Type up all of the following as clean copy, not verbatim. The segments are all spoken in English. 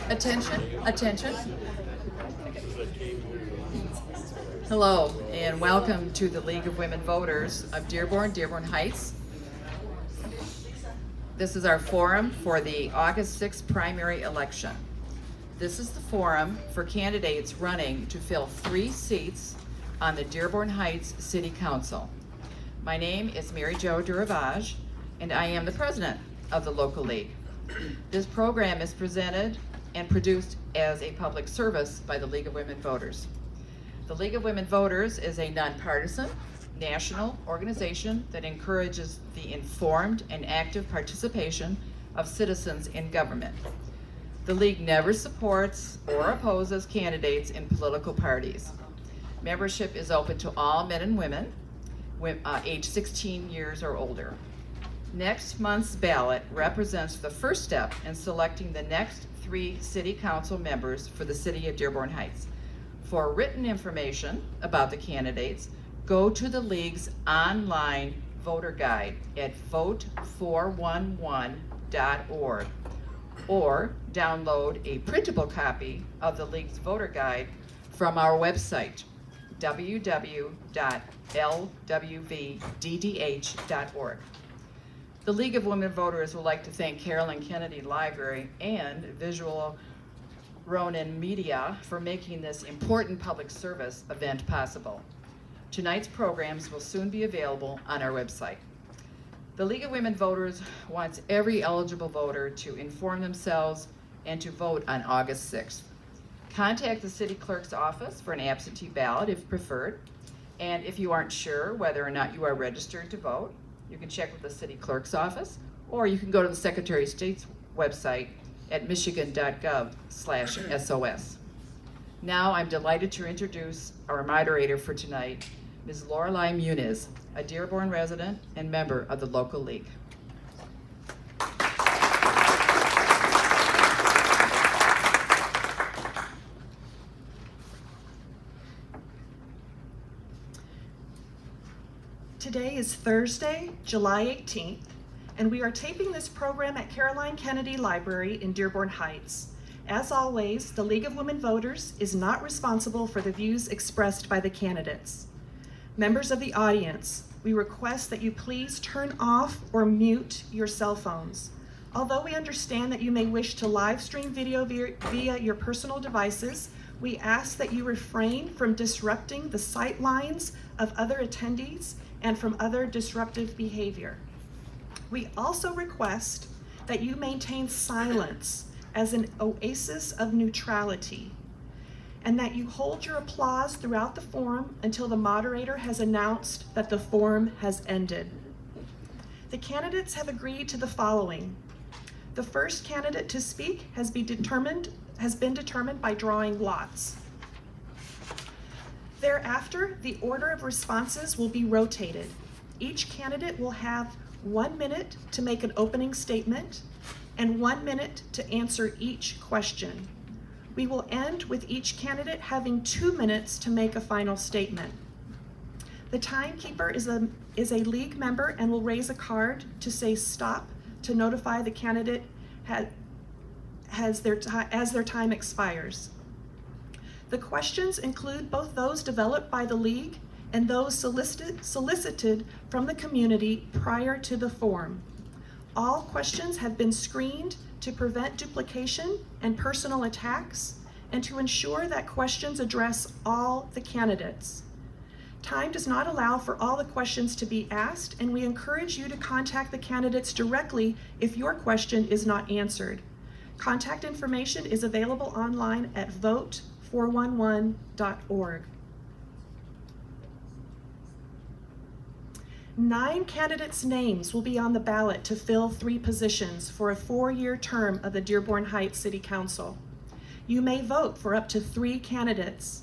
Attention, attention. Hello, and welcome to the League of Women Voters of Dearborn Heights. This is our forum for the August 6th primary election. This is the forum for candidates running to fill 3 seats on the Dearborn Heights City Council. My name is Mary Jo Duravage, and I am the president of the local league. This program is presented and produced as a public service by the League of Women Voters. The League of Women Voters is a nonpartisan, national organization that encourages the informed and active participation of citizens in government. The League never supports or opposes candidates in political parties. Membership is open to all men and women age 16 years or older. Next month's ballot represents the first step in selecting the next 3 city council members for the city of Dearborn Heights. For written information about the candidates, go to the League's online voter guide at vote411.org or download a printable copy of the League's voter guide from our website, www.lwvddh.org. The League of Women Voters would like to thank Carolyn Kennedy Library and Visual Ronin Media for making this important public service event possible. Tonight's programs will soon be available on our website. The League of Women Voters wants every eligible voter to inform themselves and to vote on August 6th. Contact the city clerk's office for an absentee ballot if preferred. And if you aren't sure whether or not you are registered to vote, you can check with the city clerk's office, or you can go to the Secretary of State's website at michigan.gov/SOS. Now I'm delighted to introduce our moderator for tonight, Ms. Lorelei Muniz, a Dearborn resident and member of the local league. Today is Thursday, July 18th, and we are taping this program at Carolyn Kennedy Library in Dearborn Heights. As always, the League of Women Voters is not responsible for the views expressed by the candidates. Members of the audience, we request that you please turn off or mute your cell phones. Although we understand that you may wish to live stream video via your personal devices, we ask that you refrain from disrupting the sight lines of other attendees and from other disruptive behavior. We also request that you maintain silence as an oasis of neutrality, and that you hold your applause throughout the forum until the moderator has announced that the forum has ended. The candidates have agreed to the following. The first candidate to speak has been determined by drawing lots. Thereafter, the order of responses will be rotated. Each candidate will have 1 minute to make an opening statement and 1 minute to answer each question. We will end with each candidate having 2 minutes to make a final statement. The timekeeper is a league member and will raise a card to say stop to notify the candidate as their time expires. The questions include both those developed by the league and those solicited from the community prior to the forum. All questions have been screened to prevent duplication and personal attacks and to ensure that questions address all the candidates. Time does not allow for all the questions to be asked, and we encourage you to contact the candidates directly if your question is not answered. Contact information is available online at vote411.org. 9 candidates' names will be on the ballot to fill 3 positions for a 4-year term of the Dearborn Heights City Council. You may vote for up to 3 candidates.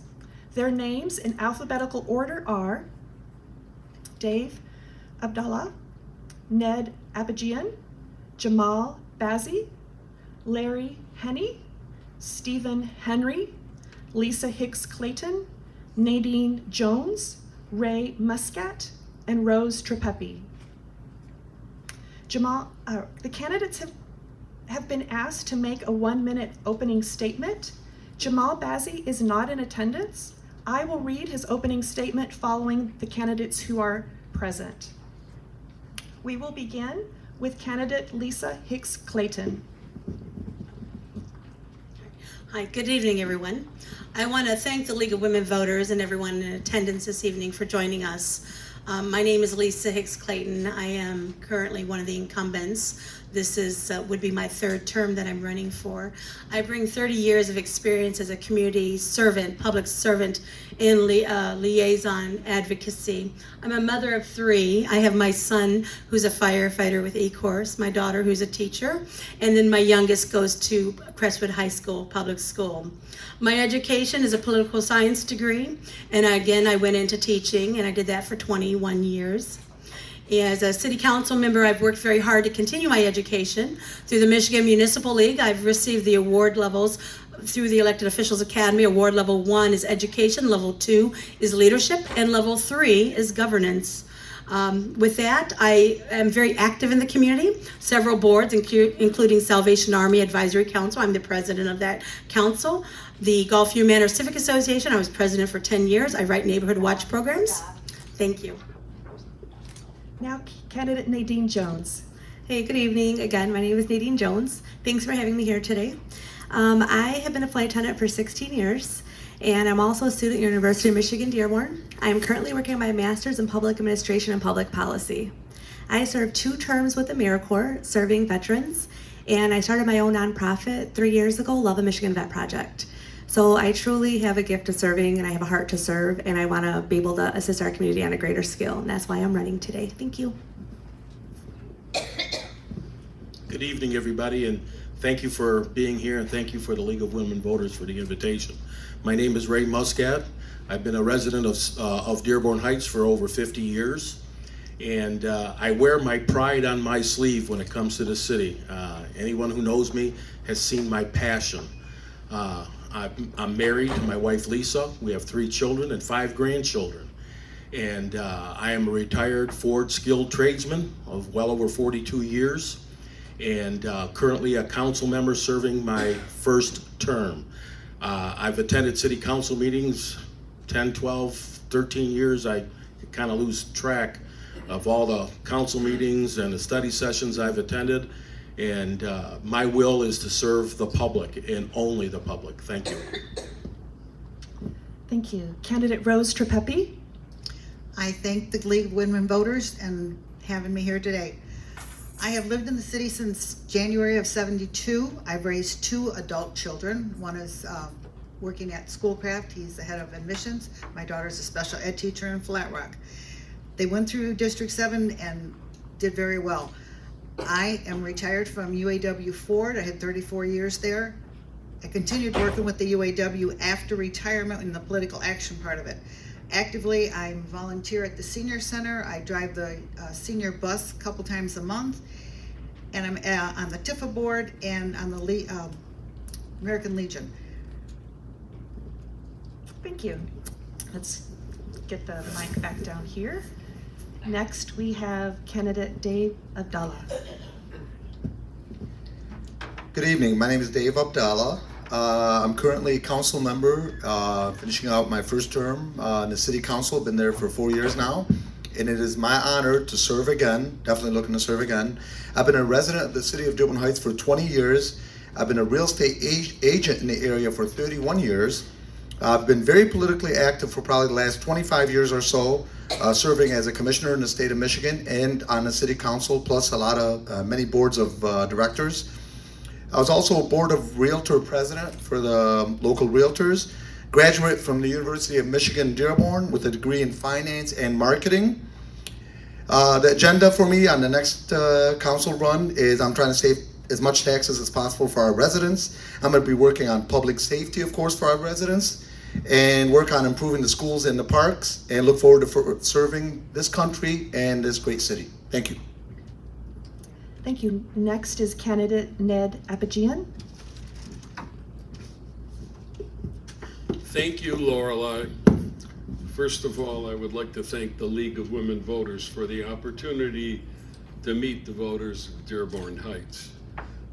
Their names in alphabetical order are Dave Abdallah, Ned Abajian, Jamal Bazzi, Larry Henney, Stephen Henry, Lisa Hicks-Clayton, Nadine Jones, Ray Muscat, and Rose Trepepi. The candidates have been asked to make a 1-minute opening statement. Jamal Bazzi is not in attendance. I will read his opening statement following the candidates who are present. We will begin with candidate Lisa Hicks-Clayton. Hi, good evening, everyone. I want to thank the League of Women Voters and everyone in attendance this evening for joining us. My name is Lisa Hicks-Clayton. I am currently one of the incumbents. This would be my third term that I'm running for. I bring 30 years of experience as a community servant, public servant in liaison advocacy. I'm a mother of 3. I have my son who's a firefighter with E-Course, my daughter who's a teacher, and then my youngest goes to Crestwood High School, public school. My education is a political science degree, and again, I went into teaching, and I did that for 21 years. As a city council member, I've worked very hard to continue my education. Through the Michigan Municipal League, I've received the award levels through the Elected Officials Academy. Award level 1 is education, level 2 is leadership, and level 3 is governance. With that, I am very active in the community. Several boards, including Salvation Army Advisory Council. I'm the president of that council. The Gulfview Manor Civic Association, I was president for 10 years. I write neighborhood watch programs. Thank you. Now, candidate Nadine Jones. Hey, good evening. Again, my name is Nadine Jones. Thanks for having me here today. I have been a flight attendant for 16 years, and I'm also a student at University of Michigan, Dearborn. I am currently working on my master's in public administration and public policy. I served 2 terms with the AmeriCorps, serving veterans, and I started my own nonprofit 3 years ago, Love a Michigan Vet Project. So I truly have a gift of serving, and I have a heart to serve, and I want to be able to assist our community on a greater scale, and that's why I'm running today. Thank you. Good evening, everybody, and thank you for being here, and thank you for the League of Women Voters for the invitation. My name is Ray Muscat. I've been a resident of Dearborn Heights for over 50 years, and I wear my pride on my sleeve when it comes to the city. Anyone who knows me has seen my passion. I'm married to my wife Lisa. We have 3 children and 5 grandchildren. And I am a retired Ford skilled tradesman of well over 42 years, and currently a council member serving my first term. I've attended city council meetings 10, 12, 13 years. I kind of lose track of all the council meetings and the study sessions I've attended. And my will is to serve the public and only the public. Thank you. Thank you. Candidate Rose Trepepi. I thank the League of Women Voters and having me here today. I have lived in the city since January of '72. I've raised 2 adult children. One is working at Schoolcraft. He's the head of admissions. My daughter's a special ed teacher in Flat Rock. They went through District 7 and did very well. I am retired from UAW Ford. I had 34 years there. I continued working with the UAW after retirement in the political action part of it. Actively, I volunteer at the senior center. I drive the senior bus a couple times a month, and I'm on the TIFA board and on the American Legion. Thank you. Let's get the mic back down here. Next, we have candidate Dave Abdallah. Good evening. My name is Dave Abdallah. I'm currently a council member, finishing out my first term in the city council. Been there for 4 years now, and it is my honor to serve again. Definitely looking to serve again. I've been a resident of the city of Dearborn Heights for 20 years. I've been a real estate agent in the area for 31 years. I've been very politically active for probably the last 25 years or so, serving as a commissioner in the state of Michigan and on the city council, plus a lot of many boards of directors. I was also a board of realtor president for the local realtors, graduate from the University of Michigan Dearborn with a degree in finance and marketing. The agenda for me on the next council run is I'm trying to save as much taxes as possible for our residents. I'm going to be working on public safety, of course, for our residents, and work on improving the schools and the parks, and look forward to serving this country and this great city. Thank you. Thank you. Next is candidate Ned Apigian. Thank you, Lorelei. First of all, I would like to thank the League of Women Voters for the opportunity to meet the voters of Dearborn Heights.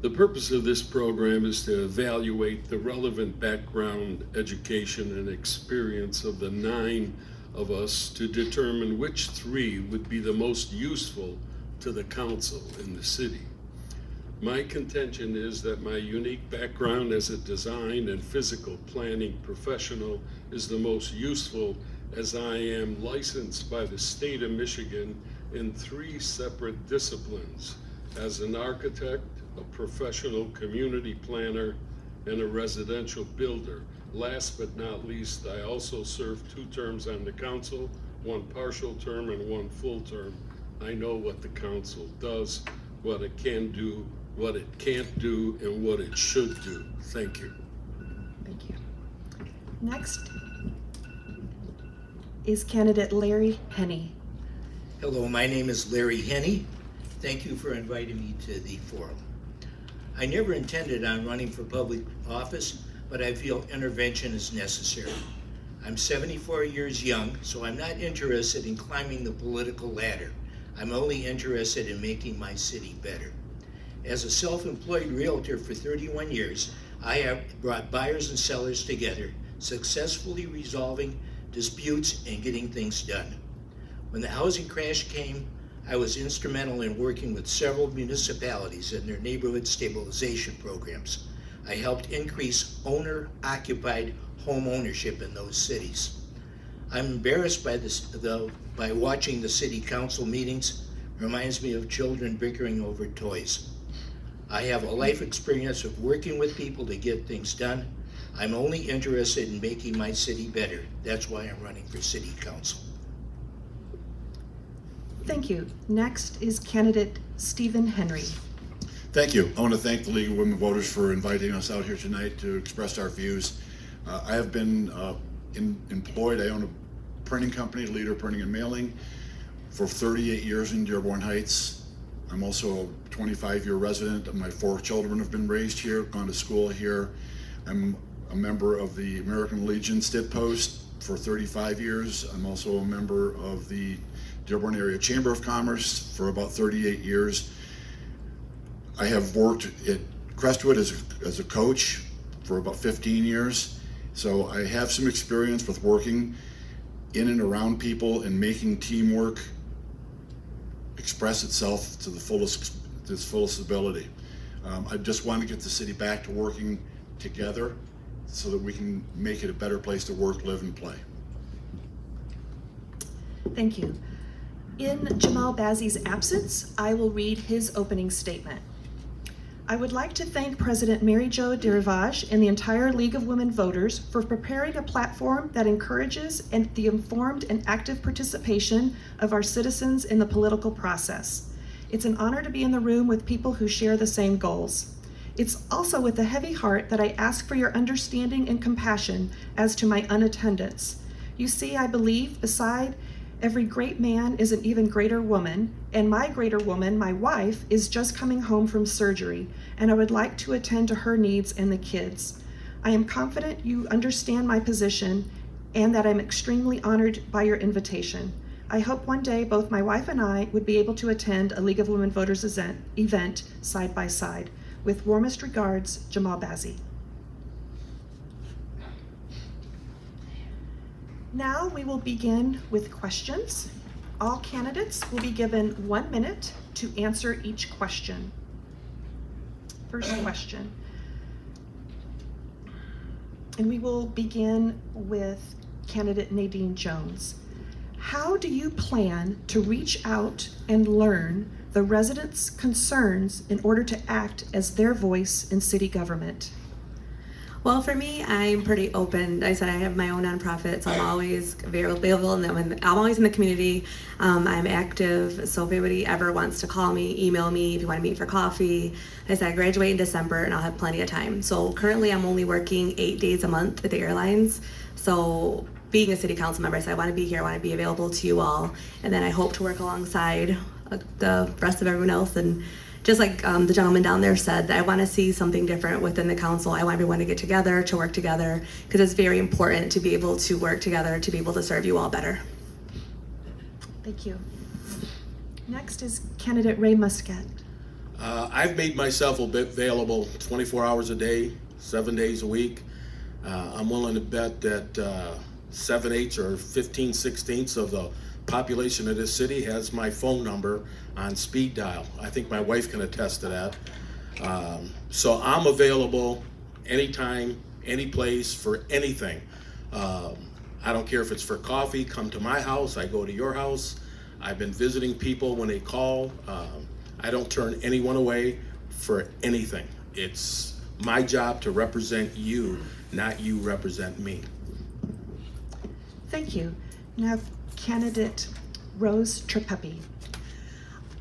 The purpose of this program is to evaluate the relevant background, education, and experience of the 9 of us to determine which 3 would be the most useful to the council in the city. My contention is that my unique background as a design and physical planning professional is the most useful, as I am licensed by the state of Michigan in 3 separate disciplines: as an architect, a professional community planner, and a residential builder. Last but not least, I also served 2 terms on the council, 1 partial term and 1 full term. I know what the council does, what it can do, what it can't do, and what it should do. Thank you. Thank you. Next is candidate Larry Henney. Hello, my name is Larry Henney. Thank you for inviting me to the forum. I never intended on running for public office, but I feel intervention is necessary. I'm 74 years young, so I'm not interested in climbing the political ladder. I'm only interested in making my city better. As a self-employed realtor for 31 years, I have brought buyers and sellers together, successfully resolving disputes and getting things done. When the housing crash came, I was instrumental in working with several municipalities in their neighborhood stabilization programs. I helped increase owner-occupied home ownership in those cities. I'm embarrassed by by watching the city council meetings. Reminds me of children bickering over toys. I have a life experience of working with people to get things done. I'm only interested in making my city better. That's why I'm running for city council. Thank you. Next is candidate Stephen Henry. Thank you. I want to thank the League of Women Voters for inviting us out here tonight to express our views. I have been employed. I own a printing company, Leader Printing and Mailing, for 38 years in Dearborn Heights. I'm also a 25-year resident. My 4 children have been raised here, gone to school here. I'm a member of the American Legion Stid Post for 35 years. I'm also a member of the Dearborn Area Chamber of Commerce for about 38 years. I have worked at Crestwood as a coach for about 15 years. So I have some experience with working in and around people and making teamwork express itself to its fullest ability. I just want to get the city back to working together so that we can make it a better place to work, live, and play. Thank you. In Jamal Bazzi's absence, I will read his opening statement. I would like to thank President Mary Jo Dirivage and the entire League of Women Voters for preparing a platform that encourages the informed and active participation of our citizens in the political process. It's an honor to be in the room with people who share the same goals. It's also with a heavy heart that I ask for your understanding and compassion as to my unattendance. You see, I believe beside every great man is an even greater woman, and my greater woman, my wife, is just coming home from surgery, and I would like to attend to her needs and the kids. I am confident you understand my position and that I'm extremely honored by your invitation. I hope one day both my wife and I would be able to attend a League of Women Voters event side by side. With warmest regards, Jamal Bazzi. Now we will begin with questions. All candidates will be given 1 minute to answer each question. First question. And we will begin with candidate Nadine Jones. How do you plan to reach out and learn the residents' concerns in order to act as their voice in city government? Well, for me, I'm pretty open. I said I have my own nonprofit, so I'm always very available, and I'm always in the community. I'm active, so if anybody ever wants to call me, email me if you want to meet for coffee. I said I graduate in December, and I'll have plenty of time. So currently, I'm only working 8 days a month at the airlines. So being a city council member, I said I want to be here, I want to be available to you all, and then I hope to work alongside the rest of everyone else. And just like the gentleman down there said, I want to see something different within the council. I want everyone to get together, to work together, because it's very important to be able to work together, to be able to serve you all better. Thank you. Next is candidate Ray Muscat. I've made myself available 24 hours a day, 7 days a week. I'm willing to bet that 7/8 or 15/16 of the population of this city has my phone number on speed dial. I think my wife can attest to that. So I'm available anytime, any place, for anything. I don't care if it's for coffee, come to my house, I go to your house. I've been visiting people when they call. I don't turn anyone away for anything. It's my job to represent you, not you represent me. Thank you. Now, candidate Rose Trepepi.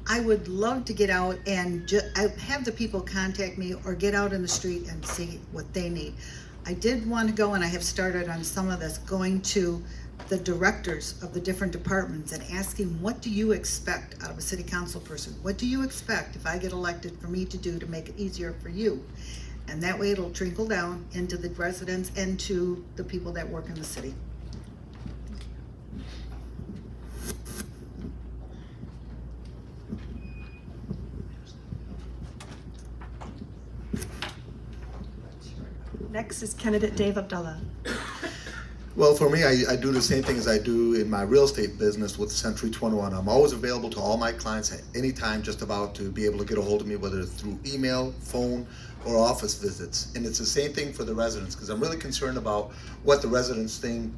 I would love to get out and have the people contact me or get out in the street and see what they need. I did want to go, and I have started on some of this, going to the directors of the different departments and asking, what do you expect out of a city council person? What do you expect if I get elected for me to do to make it easier for you? And that way it'll trickle down into the residents and to the people that work in the city. Next is candidate Dave Abdullah. Well, for me, I do the same thing as I do in my real estate business with Century 21. I'm always available to all my clients at any time, just about, to be able to get a hold of me, whether it's through email, phone, or office visits. And it's the same thing for the residents, because I'm really concerned about what the residents think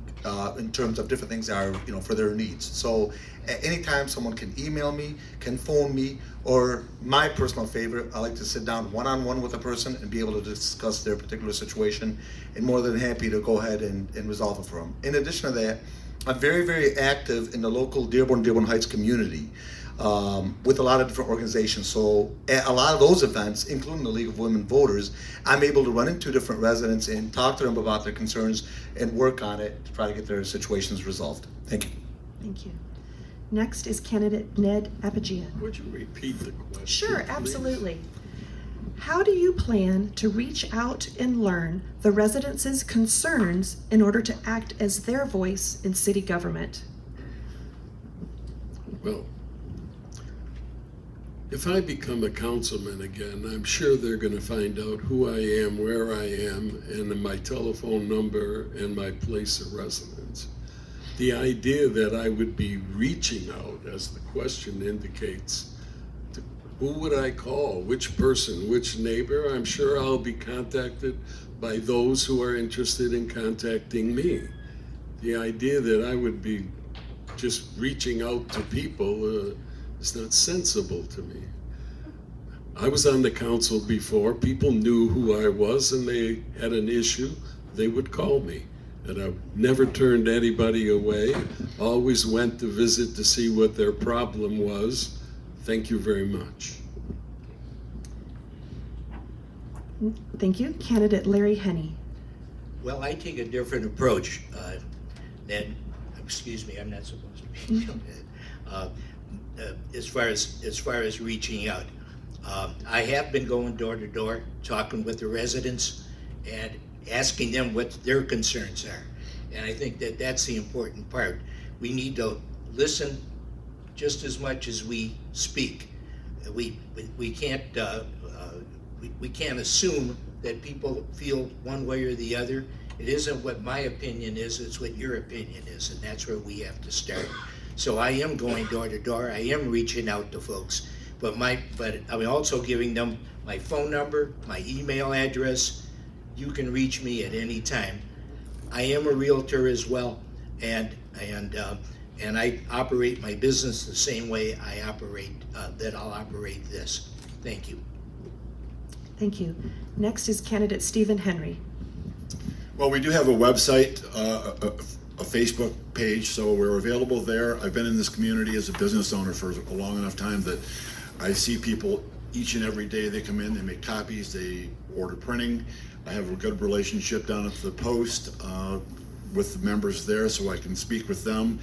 in terms of different things are, for their needs. So at any time, someone can email me, can phone me, or my personal favorite, I like to sit down one-on-one with a person and be able to discuss their particular situation, and more than happy to go ahead and resolve it for them. In addition to that, I'm very, very active in the local Dearborn Heights community with a lot of different organizations. So at a lot of those events, including the League of Women Voters, I'm able to run into different residents and talk to them about their concerns and work on it to try to get their situations resolved. Thank you. Thank you. Next is candidate Ned Apigian. Would you repeat the question? Sure, please? absolutely. How do you plan to reach out and learn the residents' concerns in order to act as their voice in city government? Well, if I become a councilman again, I'm sure they're going to find out who I am, where I am, and my telephone number and my place of residence. The idea that I would be reaching out, as the question indicates, who would I call? Which person? Which neighbor? I'm sure I'll be contacted by those who are interested in contacting me. The idea that I would be just reaching out to people is not sensible to me. I was on the council before. People knew who I was, and they had an issue, they would call me. And I never turned anybody away, always went to visit to see what their problem was. Thank you very much. Thank you. Candidate Larry Henney. Well, I take a different approach than, excuse me, I'm not supposed to be as far as reaching out. I have been going door to door, talking with the residents and asking them what their concerns are. And I think that that's the important part. We need to listen just as much as we speak. We can't assume that people feel one way or the other. It isn't what my opinion is, it's what your opinion is, and that's where we have to start. So I am going door to door, I am reaching out to folks, but I'm also giving them my phone number, my email address. You can reach me at any time. I am a realtor as well, and I operate my business the same way I'll operate this. Thank you. Thank you. Next is candidate Stephen Henry. Well, we do have a website, a Facebook page, so we're available there. I've been in this community as a business owner for a long enough time that I see people each and every day. They come in, they make copies, they order printing. I have a good relationship down at the Post with the members there, so I can speak with them.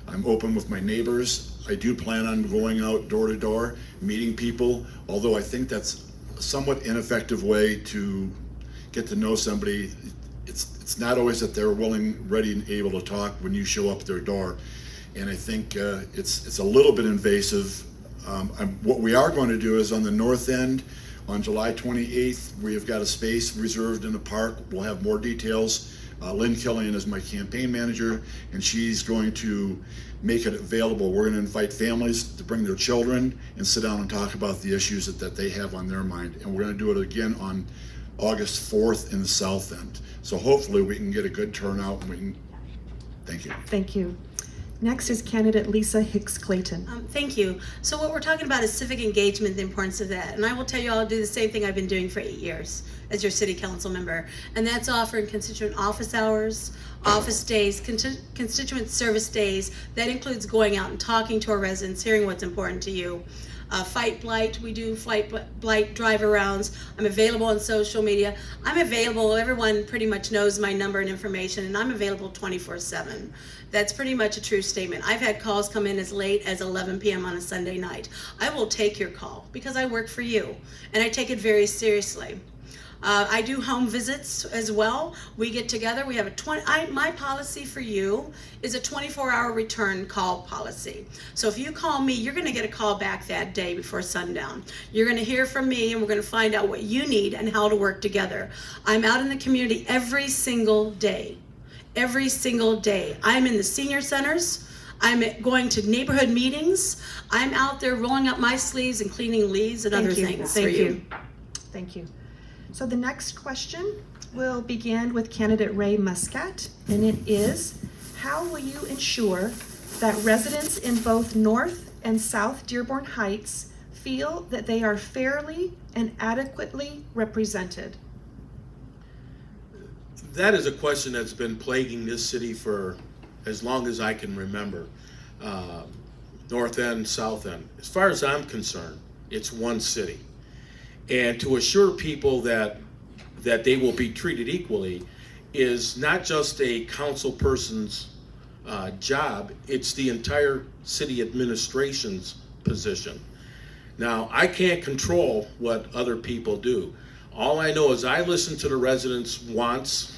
I'm open with my neighbors. I do plan on going out door to door, meeting people, although I think that's a somewhat ineffective way to get to know somebody. It's not always that they're willing, ready, and able to talk when you show up at their door. And I think it's a little bit invasive What we are going to do is on the north end, on July 28th, we have got a space reserved in the park. We'll have more details. Lynn Killian is my campaign manager, and she's going to make it available. We're going to invite families to bring their children and sit down and talk about the issues that they have on their mind. And we're going to do it again on August 4th in the south end. So hopefully we can get a good turnout and we can, thank you. Thank you. Next is candidate Lisa Hicks-Clayton. Thank you. So what we're talking about is civic engagement, the importance of that. And I will tell you, I'll do the same thing I've been doing for 8 years as your city council member. And that's offering constituent office hours, office days, constituent service days. That includes going out and talking to our residents, hearing what's important to you. Fight blight, we do fight blight drive arounds. I'm available on social media. I'm available, everyone pretty much knows my number and information, and I'm available 24/7. That's pretty much a true statement. I've had calls come in as late as 11 p.m. on a Sunday night. I will take your call because I work for you, and I take it very seriously. I do home visits as well. We get together. We have my policy for you is a 24-hour return call policy. So if you call me, you're going to get a call back that day before sundown. You're going to hear from me, and we're going to find out what you need and how to work together. I'm out in the community every single day. Every single day. I'm in the senior centers. I'm going to neighborhood meetings. I'm out there rolling up my sleeves and cleaning leaves and other things for you. Thank you. So the next question will begin with candidate Ray Muscat, and it is, how will you ensure that residents in both North and South Dearborn Heights feel that they are fairly and adequately represented? That is a question that's been plaguing this city for as long as I can remember. North End, South End. As far as I'm concerned, it's one city. And to assure people that they will be treated equally is not just a council person's job, it's the entire city administration's position. Now, I can't control what other people do. All I know is I listen to the residents' wants,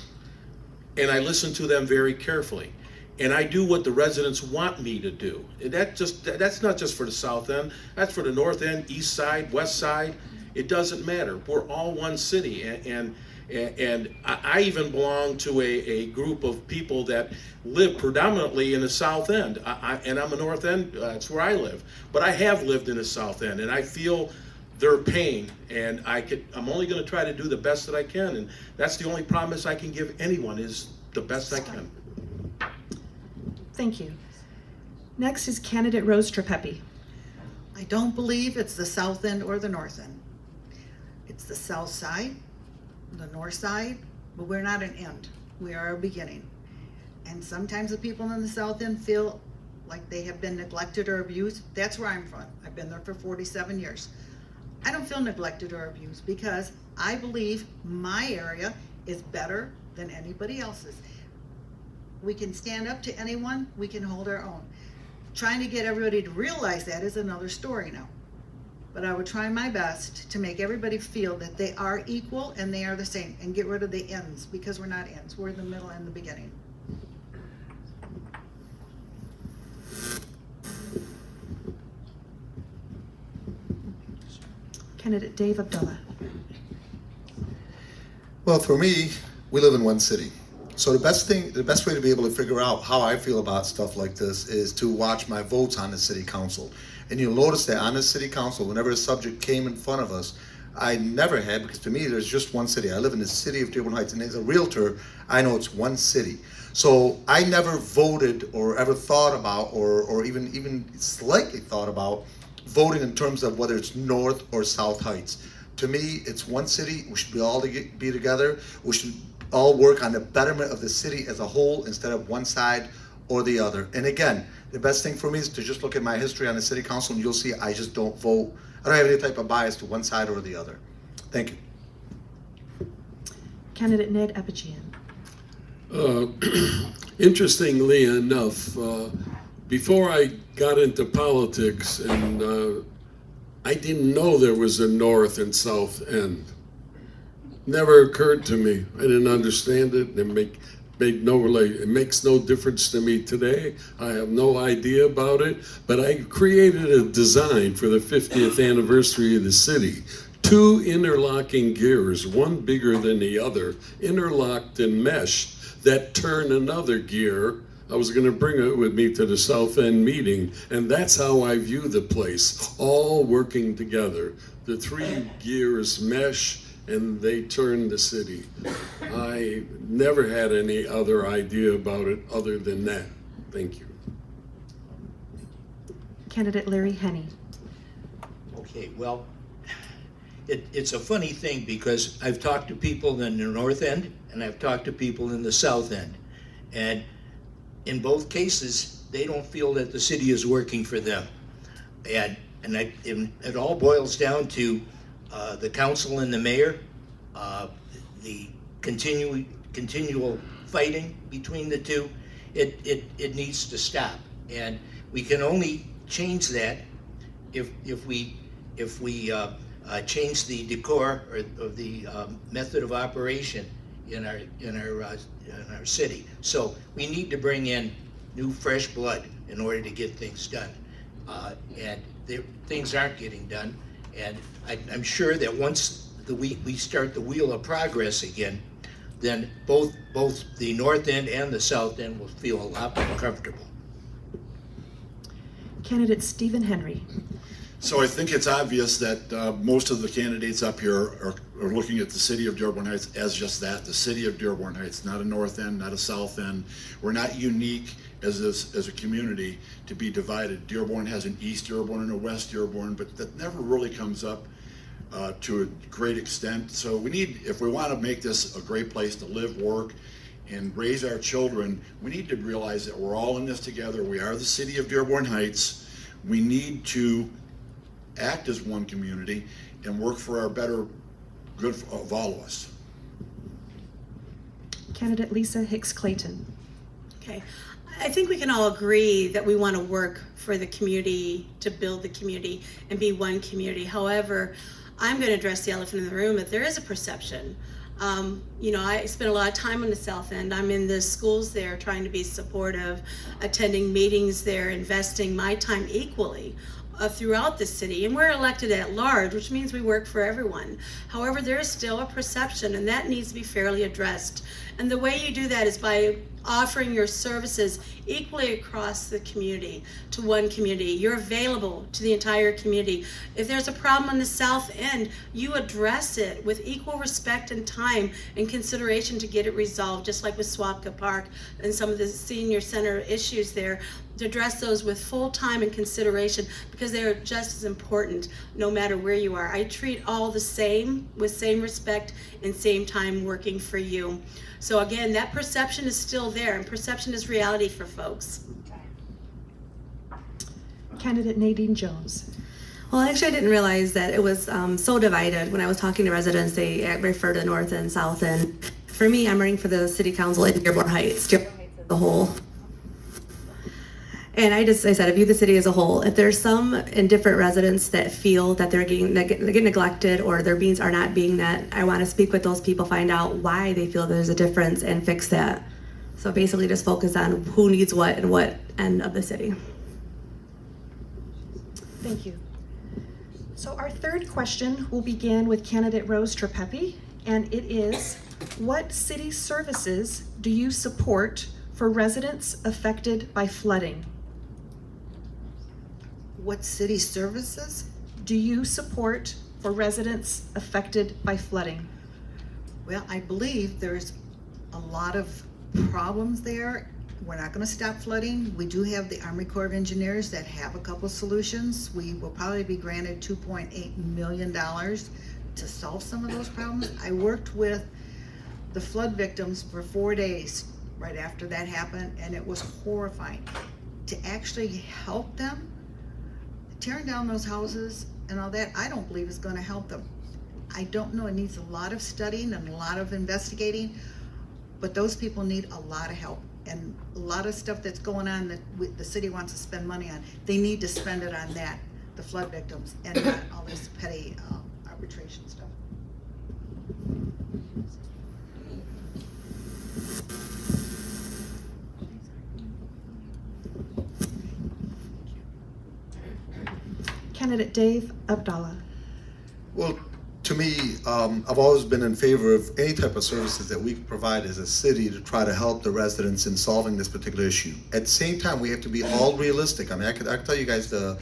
and I listen to them very carefully. And I do what the residents want me to do. And that's not just for the south end, that's for the north end, east side, west side. It doesn't matter. We're all one city. And I even belong to a group of people that live predominantly in the south end. And I'm a north end, that's where I live. But I have lived in the south end, and I feel their pain, and I'm only going to try to do the best that I can, and that's the only promise I can give anyone is the best I can. Thank you. Next is candidate Rose Trepepi. I don't believe it's the south end or the north end. It's the south side, the north side, but we're not an end. We are a beginning. And sometimes the people in the south end feel like they have been neglected or abused. That's where I'm from. I've been there for 47 years. I don't feel neglected or abused because I believe my area is better than anybody else's. We can stand up to anyone, we can hold our own. Trying to get everybody to realize that is another story now. But I would try my best to make everybody feel that they are equal and they are the same, and get rid of the ends, because we're not ends, we're in the middle and the beginning. Candidate Dave Abdullah. Well, for me, we live in one city. So the best way to be able to figure out how I feel about stuff like this is to watch my votes on the city council. And you'll notice that on the city council, whenever a subject came in front of us, I never had, because to me, there's just one city. I live in the city of Dearborn Heights, and as a realtor, I know it's one city. So I never voted or ever thought about, or even slightly thought about voting in terms of whether it's North or South Heights. To me, it's one city. We should be together. We should all work on the betterment of the city as a whole instead of one side or the other. And again, the best thing for me is to just look at my history on the city council, and you'll see I just don't vote. I don't have any type of bias to one side or the other. Thank you. Candidate Ned Epichian. Interestingly enough, before I got into politics, and I didn't know there was a north and south end. Never occurred to me. I didn't understand it. It didn't make it makes no difference to me today. I have no idea about it, but I created a design for the 50th anniversary of the city. 2 interlocking gears, one bigger than the other, interlocked and meshed, that turn another gear. I was going to bring it with me to the South End meeting, and that's how I view the place, all working together. The 3 gears mesh, and they turn the city. I never had any other idea about it other than that. Thank you. Candidate Larry Henny. Okay, well, it's a funny thing because I've talked to people in the north end and I've talked to people in the south end. And in both cases, they don't feel that the city is working for them. And it all boils down to the council and the mayor, the continual fighting between the two. It needs to stop. And we can only change that if we change the decor or the method of operation in our city. So we need to bring in new, fresh blood in order to get things done. And things aren't getting done. And I'm sure that once we start the wheel of progress again, then both the north end and the south end will feel a lot more comfortable. Candidate Stephen Henry. So I think it's obvious that most of the candidates up here are looking at the city of Dearborn Heights as just that, the city of Dearborn Heights, not a north end, not a south end. We're not unique as a community to be divided. Dearborn has an East Dearborn and a West Dearborn, but that never really comes up to a great extent. So we need, if we want to make this a great place to live, work, and raise our children, we need to realize that we're all in this together. We are the city of Dearborn Heights. We need to act as one community and work for our better good of all of us. Candidate Lisa Hicks-Clayton. Okay. I think we can all agree that we want to work for the community, to build the community and be one community. However, I'm going to address the elephant in the room that there is a perception. I spend a lot of time on the South End. I'm in the schools there trying to be supportive, attending meetings there, investing my time equally throughout the city, and we're elected at large, which means we work for everyone. However, there is still a perception, and that needs to be fairly addressed. And the way you do that is by offering your services equally across the community, to one community. You're available to the entire community. If there's a problem on the south end, you address it with equal respect and time and consideration to get it resolved, just like with Swapka Park and some of the senior center issues there, to address those with full time and consideration, because they are just as important no matter where you are. I treat all the same, with same respect and same time working for you. So again, that perception is still there, and perception is reality for folks. Candidate Nadine Jones. Well, actually, I didn't realize that it was so divided. When I was talking to residents, they refer to north and south end. For me, I'm running for the city council in Dearborn Heights. Dearborn Heights as a whole. And I said, I view the city as a whole. If there's some indifferent residents that feel that they're getting neglected or their needs are not being met, I want to speak with those people, find out why they feel there's a difference, and fix that. So basically just focus on who needs what and what end of the city. Thank you. So our third question will begin with candidate Rose Trepepi, and it is, what city services do you support for residents affected by flooding? What city services? Do you support for residents affected by flooding? Well, I believe there's a lot of problems there. We're not going to stop flooding. We do have the Army Corps of Engineers that have a couple solutions. We will probably be granted $2.8 million to solve some of those problems. I worked with the flood victims for 4 days right after that happened, and it was horrifying. To actually help them, tearing down those houses and all that, I don't believe is going to help them. I don't know, it needs a lot of studying and a lot of investigating, but those people need a lot of help. And a lot of stuff that's going on that the city wants to spend money on, they need to spend it on that, the flood victims, and not all this petty arbitration stuff. Candidate Dave Abdallah. Well, to me, I've always been in favor of any type of services that we can provide as a city to try to help the residents in solving this particular issue. At the same time, we have to be all realistic. I mean, I can tell you guys the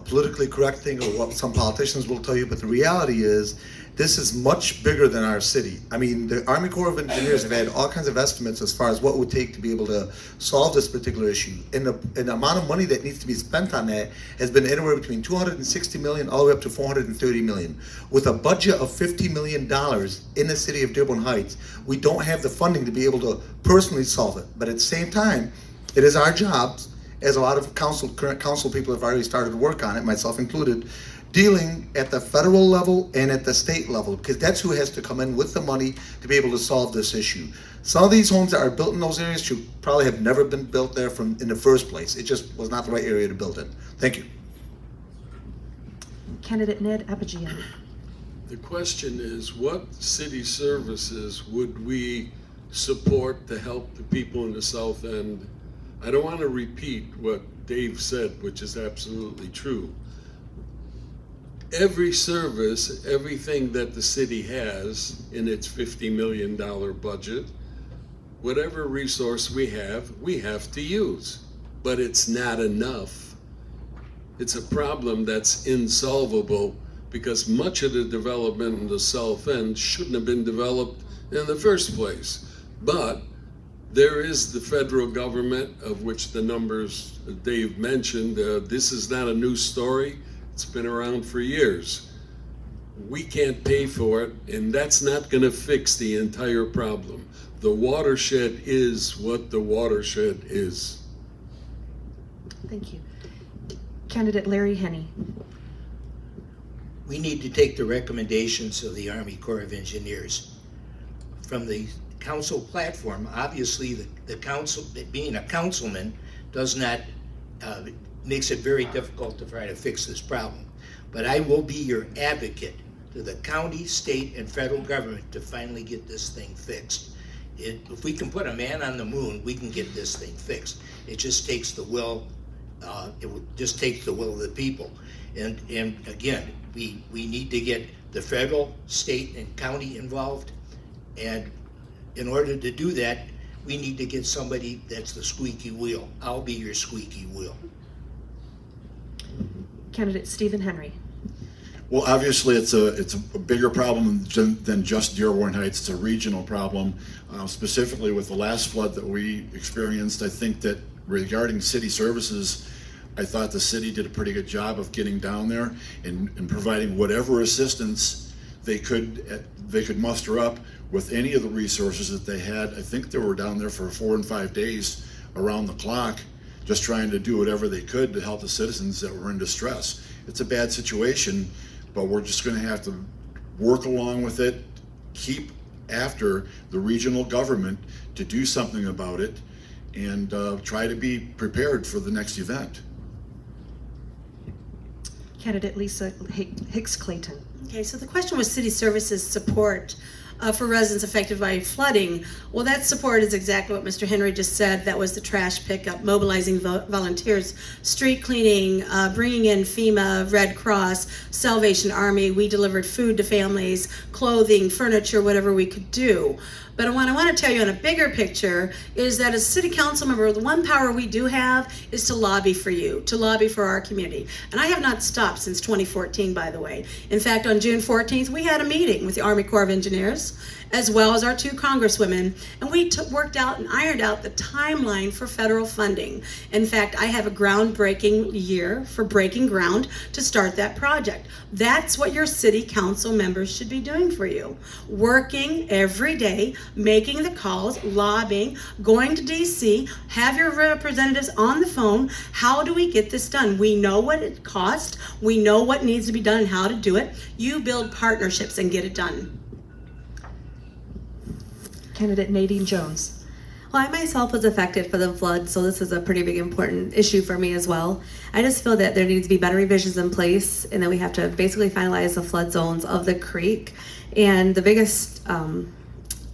politically correct thing or what some politicians will tell you, but the reality is this is much bigger than our city. I mean, the Army Corps of Engineers have had all kinds of estimates as far as what it would take to be able to solve this particular issue. And the amount of money that needs to be spent on that has been anywhere between $260 million all the way up to $430 million. With a budget of $50 million in the city of Dearborn Heights, we don't have the funding to be able to personally solve it. But at the same time, it is our job, as a lot of current council people have already started to work on it, myself included, dealing at the federal level and at the state level, because that's who has to come in with the money to be able to solve this issue. Some of these homes that are built in those areas should probably have never been built there in the first place. It just was not the right area to build in. Thank you. Candidate Ned Apagian. The question is, what city services would we support to help the people in the South End? I don't want to repeat what Dave said, which is absolutely true. Every service, everything that the city has in its $50 million budget, whatever resource we have to use. But it's not enough. It's a problem that's insolvable because much of the development in the South End shouldn't have been developed in the first place. But there is the federal government, of which the numbers Dave mentioned. This is not a new story. It's been around for years. We can't pay for it, and that's not going to fix the entire problem. The watershed is what the watershed is. Thank you. Candidate Larry Henny. We need to take the recommendations of the Army Corps of Engineers. From the council platform, obviously the council, being a councilman, does not makes it very difficult to try to fix this problem. But I will be your advocate to the county, state, and federal government to finally get this thing fixed. If we can put a man on the moon, we can get this thing fixed. It just takes the will. It just takes the will of the people. And again, we need to get the federal, state, and county involved. And in order to do that, we need to get somebody that's the squeaky wheel. I'll be your squeaky wheel. Candidate Stephen Henry. Well, obviously, it's a bigger problem than just Dearborn Heights. It's a regional problem. Specifically with the last flood that we experienced, I think that regarding city services, I thought the city did a pretty good job of getting down there and providing whatever assistance they could muster up with any of the resources that they had. I think they were down there for 4 and 5 days around the clock, just trying to do whatever they could to help the citizens that were in distress. It's a bad situation, but we're just going to have to work along with it, keep after the regional government to do something about it, and try to be prepared for the next event. Candidate Lisa Hicks-Clayton. Okay, so the question was city services support for residents affected by flooding. Well, that support is exactly what Mr. Henry just said. That was the trash pickup, mobilizing volunteers, street cleaning, bringing in FEMA, Red Cross, Salvation Army. We delivered food to families, clothing, furniture, whatever we could do. But what I want to tell you on a bigger picture is that as a city council member, the one power we do have is to lobby for you, to lobby for our community. And I have not stopped since 2014, by the way. In fact, on June 14th, we had a meeting with the Army Corps of Engineers, as well as our 2 congresswomen, and we worked out and ironed out the timeline for federal funding. In fact, I have a groundbreaking year for breaking ground to start that project. That's what your city council members should be doing for you. Working every day, making the calls, lobbying, going to DC, have your representatives on the phone. How do we get this done? We know what it costs. We know what needs to be done and how to do it. You build partnerships and get it done. Candidate Nadine Jones. Well, I myself was affected for the flood, so this is a pretty big important issue for me as well. I just feel that there needs to be better revisions in place, and that we have to basically finalize the flood zones of the creek. And the biggest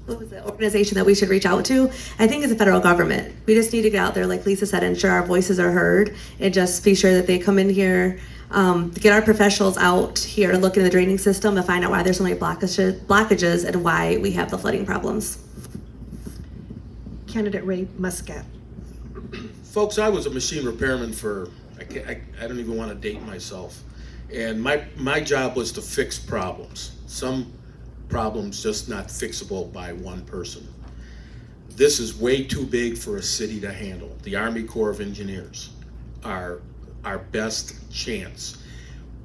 what was the organization that we should reach out to? I think it's the federal government. We just need to get out there, like Lisa said, ensure our voices are heard, and just be sure that they come in here, get our professionals out here, look in the draining system to find out why there's so many blockages and why we have the flooding problems. Candidate Ray Muscat. Folks, I was a machine repairman for, I don't even want to date myself. And my job was to fix problems. Some problems just not fixable by one person. This is way too big for a city to handle. The Army Corps of Engineers are our best chance.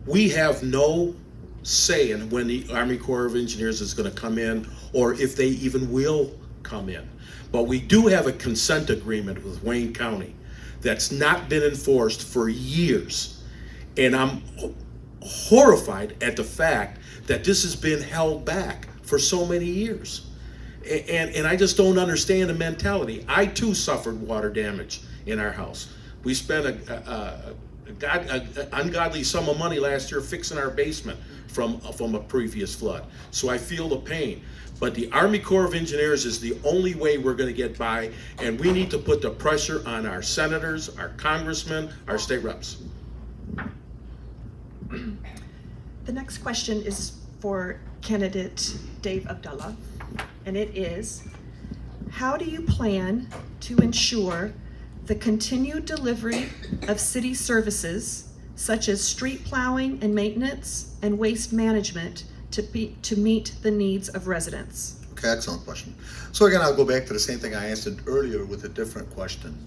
We have no say in when the Army Corps of Engineers is going to come in, or if they even will come in. But we do have a consent agreement with Wayne County that's not been enforced for years. And I'm horrified at the fact that this has been held back for so many years. And I just don't understand the mentality. I too suffered water damage in our house. We spent an ungodly sum of money last year fixing our basement from a previous flood. So I feel the pain. But the Army Corps of Engineers is the only way we're going to get by, and we need to put the pressure on our senators, our congressmen, our state reps. The next question is for candidate Dave Abdallah, and it is, how do you plan to ensure the continued delivery of city services such as street plowing and maintenance and waste management to meet the needs of residents? Okay, excellent question. So again, I'll go back to the same thing I answered earlier with a different question.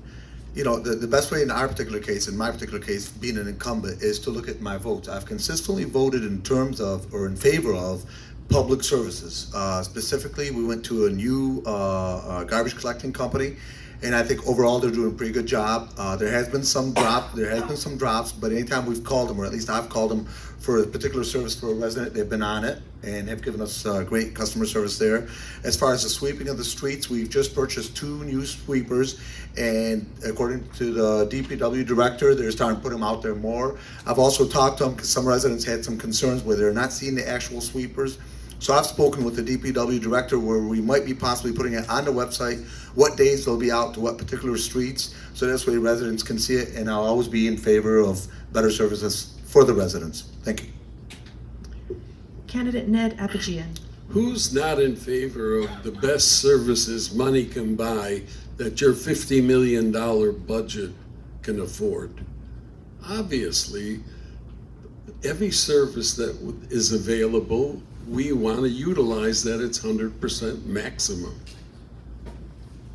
You know, the best way in our particular case, in my particular case, being an incumbent, is to look at my votes. I've consistently voted in terms of, or in favor of, public services. Specifically, we went to a new garbage collecting company, and I think overall they're doing a pretty good job. There has been some drops, but anytime we've called them, or at least I've called them for a particular service for a resident, they've been on it and have given us great customer service there. As far as the sweeping of the streets, we've just purchased 2 new sweepers, and according to the DPW director, they're starting to put them out there more. I've also talked to them because some residents had some concerns where they're not seeing the actual sweepers. So I've spoken with the DPW director where we might be possibly putting it on the website, what days they'll be out to what particular streets, so this way residents can see it, and I'll always be in favor of better services for the residents. Thank you. Candidate Ned Apigian. Who's not in favor of the best services money can buy that your $50 million budget can afford? Obviously, every service that is available, we want to utilize that it's 100% maximum.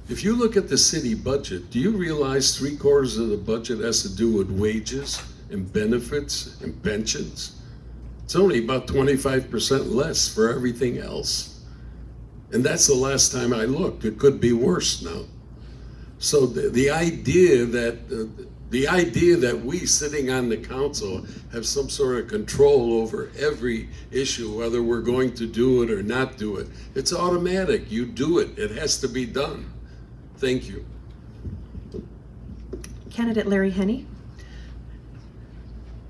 If you look at the city budget, do you realize 3/4 of the budget has to do with wages and benefits and pensions? It's only about 25% less for everything else. And that's the last time I looked. It could be worse now. So the idea that we sitting on the council have some sort of control over every issue, whether we're going to do it or not do it, it's automatic. You do it. It has to be done. Thank you. Candidate Larry Henney.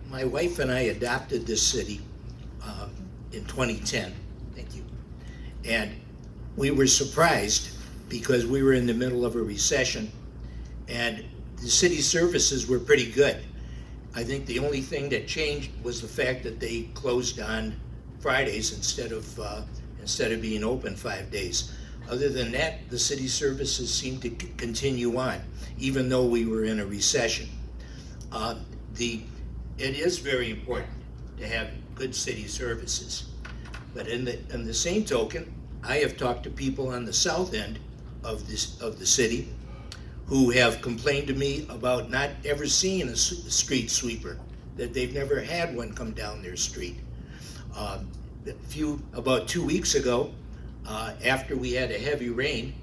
My wife and I adopted this city in 2010. Thank you. And we were surprised because we were in the middle of a recession, and the city services were pretty good. I think the only thing that changed was the fact that they closed on Fridays instead of being open 5 days. Other than that, the city services seemed to continue on, even though we were in a recession. It is very important to have good city services, but in the same token, I have talked to people on the south end of the city who have complained to me about not ever seeing a street sweeper, that they've never had one come down their street. About 2 weeks ago, after we had a heavy rain,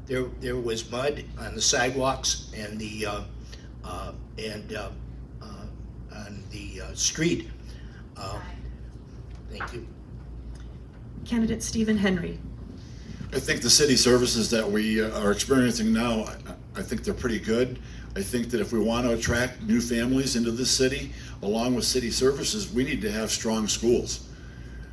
there was mud on the sidewalks and on the street. Thank you. Candidate Stephen Henry. I think the city services that we are experiencing now, I think they're pretty good. I think that if we want to attract new families into this city, along with city services, we need to have strong schools.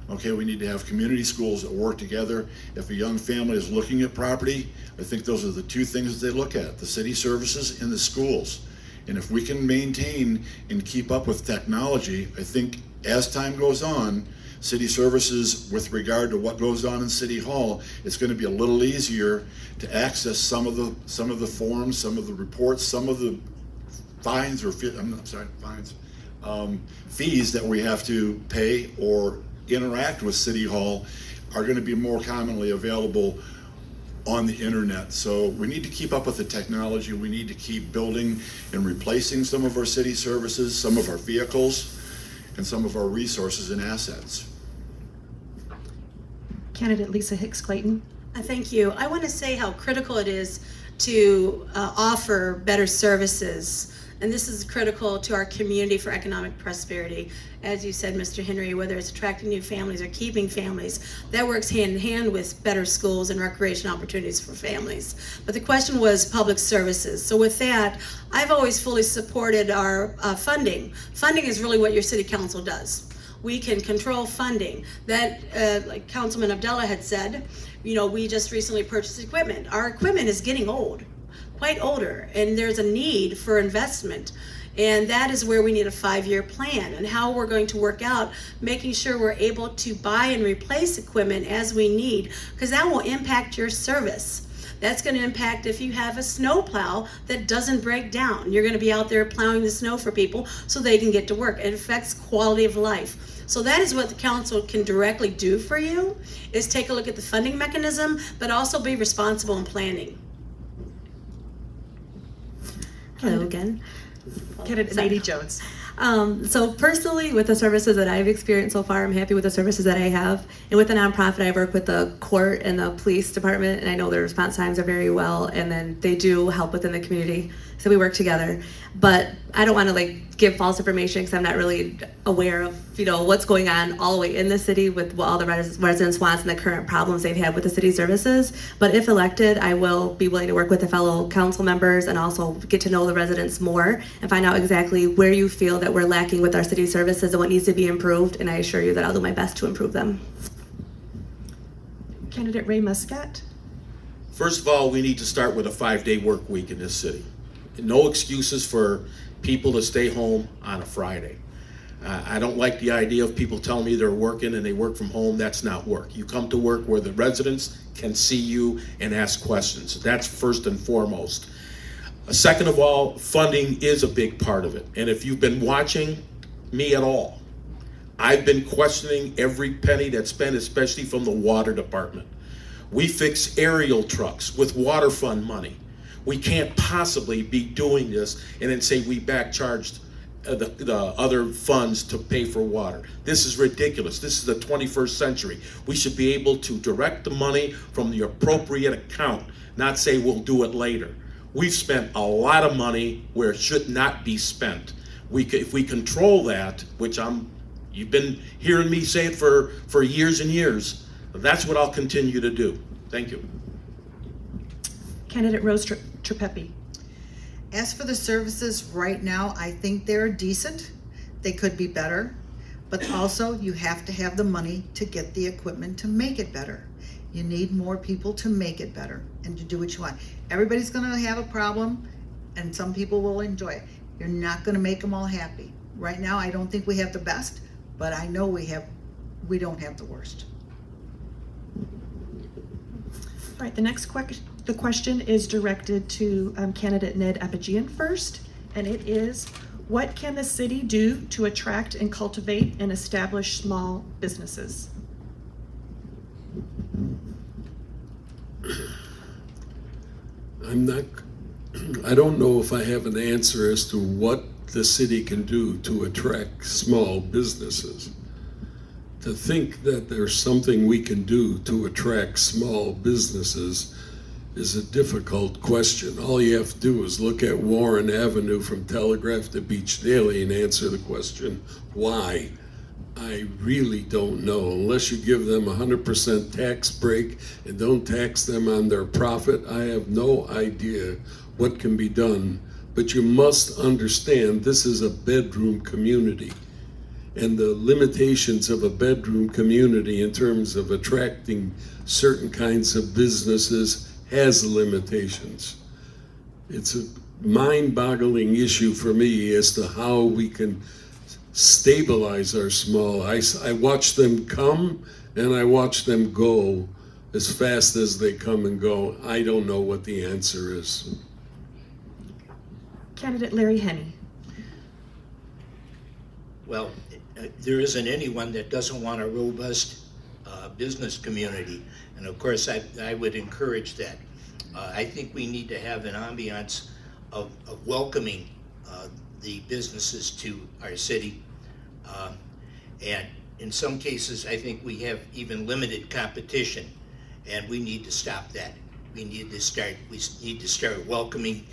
Okay, we need to have community schools that work together. If a young family is looking at property, I think those are the two things that they look at, the city services and the schools. And if we can maintain and keep up with technology, I think as time goes on, city services with regard to what goes on in City Hall, it's going to be a little easier to access some of the forms, some of the reports, some of the fines or fees that we have to pay or interact with City Hall are going to be more commonly available on the internet. So we need to keep up with the technology. We need to keep building and replacing some of our city services, some of our vehicles, and some of our resources and assets. Candidate Lisa Hicks-Clayton. Thank you. I want to say how critical it is to offer better services. And this is critical to our community for economic prosperity. As you said, Mr. Henry, whether it's attracting new families or keeping families, that works hand in hand with better schools and recreation opportunities for families. But the question was public services. So with that, I've always fully supported our funding. Funding is really what your city council does. We can control funding. That, like Councilman Abdullah had said, you know, we just recently purchased equipment. Our equipment is getting old, quite older, and there's a need for investment. And that is where we need a 5-year plan and how we're going to work out making sure we're able to buy and replace equipment as we need, because that will impact your service. That's going to impact if you have a snow plow that doesn't break down. You're going to be out there plowing the snow for people so they can get to work. It affects quality of life. So that is what the council can directly do for you, is take a look at the funding mechanism, but also be responsible in planning. Hello again. Candidate Sorry. Nadie Jones. So personally, with the services that I've experienced so far, I'm happy with the services that I have. And with the nonprofit, I work with the court and the police department, and I know their response times are very well, and then they do help within the community. So we work together. But I don't want to give false information because I'm not really aware of what's going on all the way in the city with what all the residents want and the current problems they've had with the city services. But if elected, I will be willing to work with the fellow council members and also get to know the residents more and find out exactly where you feel that we're lacking with our city services and what needs to be improved. And I assure you that I'll do my best to improve them. Candidate Ray Muscat. First of all, we need to start with a 5-day work week in this city. No excuses for people to stay home on a Friday. I don't like the idea of people telling me they're working and they work from home. That's not work. You come to work where the residents can see you and ask questions. That's first and foremost. Second of all, funding is a big part of it. And if you've been watching me at all, I've been questioning every penny that's spent, especially from the water department. We fix aerial trucks with water fund money. We can't possibly be doing this and then say we back charged the other funds to pay for water. This is ridiculous. This is the 21st century. We should be able to direct the money from the appropriate account, not say we'll do it later. We've spent a lot of money where it should not be spent. If we control that, which you've been hearing me say it for years and years, that's what I'll continue to do. Thank you. Candidate Rose Trepepi. As for the services right now, I think they're decent. They could be better, but also you have to have the money to get the equipment to make it better. You need more people to make it better and to do what you want. Everybody's gonna have a problem and some people will enjoy it. You're not gonna make them all happy. Right now, I don't think we have the best, but I know we don't have the worst. All right, the question is directed to candidate Ned Apigian first, and it is, what can the city do to attract and cultivate and establish small businesses? I don't know if I have an answer as to what the city can do to attract small businesses. To think that there's something we can do to attract small businesses is a difficult question. All you have to do is look at Warren Avenue from Telegraph to Beach Daily and answer the question, why? I really don't know. Unless you give them 100% tax break and don't tax them on their profit, I have no idea what can be done. But you must understand this is a bedroom community. and the limitations of a bedroom community in terms of attracting certain kinds of businesses has limitations. It's a mind-boggling issue for me as to how we can stabilize our small. I watch them come and I watch them go as fast as they come and go. I don't know what the answer is. Candidate Larry Henny. Well, there isn't anyone that doesn't want a robust business community. And of course, I would encourage that. I think we need to have an ambiance of welcoming the businesses to our city. And in some cases, I think we have even limited competition, and we need to stop that. We need to start welcoming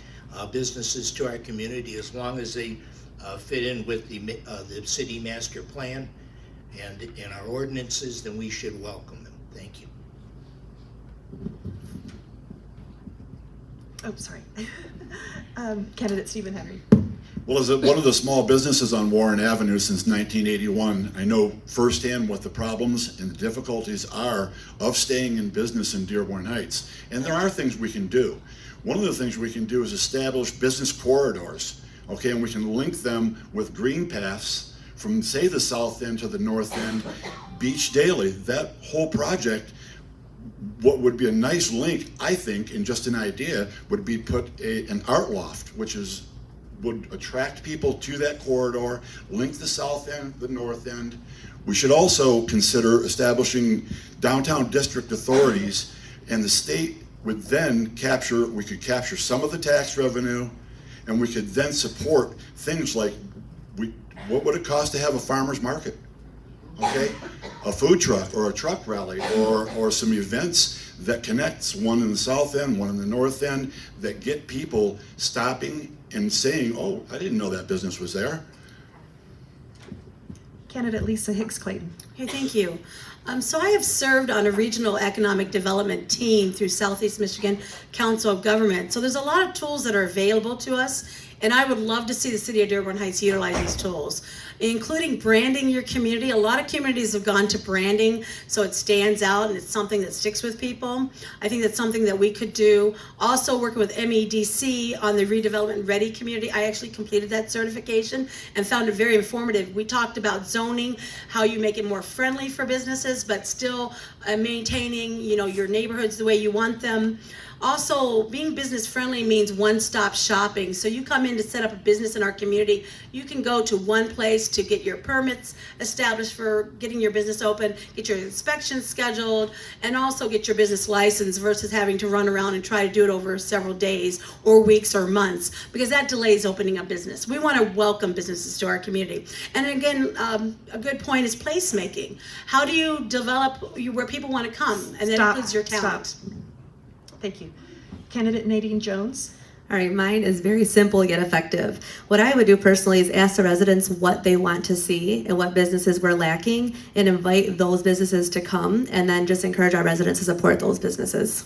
businesses to our community as long as they fit in with the city master plan and our ordinances. Then we should welcome them. Thank you. Oh, sorry. Candidate Stephen Henry. Well, as one of the small businesses on Warren Avenue since 1981, I know firsthand what the problems and the difficulties are of staying in business in Dearborn Heights. And there are things we can do. One of the things we can do is establish business corridors, okay, and we can link them with green paths from, say, the south end to the north end, Beach Daily. That whole project, what would be a nice link, I think, and just an idea, would be put an art loft, which would attract people to that corridor, link the south end, the north end. We should also consider establishing downtown district authorities, and the state would then we could capture some of the tax revenue, and we could then support things like, what would it cost to have a farmer's market? Okay, a food truck or a truck rally or some events that connects, one in the south end, one in the north end, that get people stopping and saying, oh, I didn't know that business was there. Candidate Lisa Hicks-Clayton. Hey, thank you. So I have served on a regional economic development team through Southeast Michigan Council of Government. So there's a lot of tools that are available to us, and I would love to see the city of Dearborn Heights utilize these tools, including branding your community. A lot of communities have gone to branding so it stands out and it's something that sticks with people. I think that's something that we could do. Also working with MEDC on the redevelopment ready community. I actually completed that certification and found it very informative. We talked about zoning, how you make it more friendly for businesses, but still maintaining, your neighborhoods the way you want them. Also, being business friendly means one-stop shopping. So you come in to set up a business in our community, you can go to one place to get your permits established for getting your business open, get your inspections scheduled, and also get your business license versus having to run around and try to do it over several days or weeks or months, because that delays opening up business. We want to welcome businesses to our community. And again, a good point is placemaking. How do you develop where people want to come? And that includes your talent. Stop. Thank you. Candidate Nadine Jones. All right, mine is very simple yet effective. What I would do personally is ask the residents what they want to see and what businesses we're lacking, and invite those businesses to come, and then just encourage our residents to support those businesses.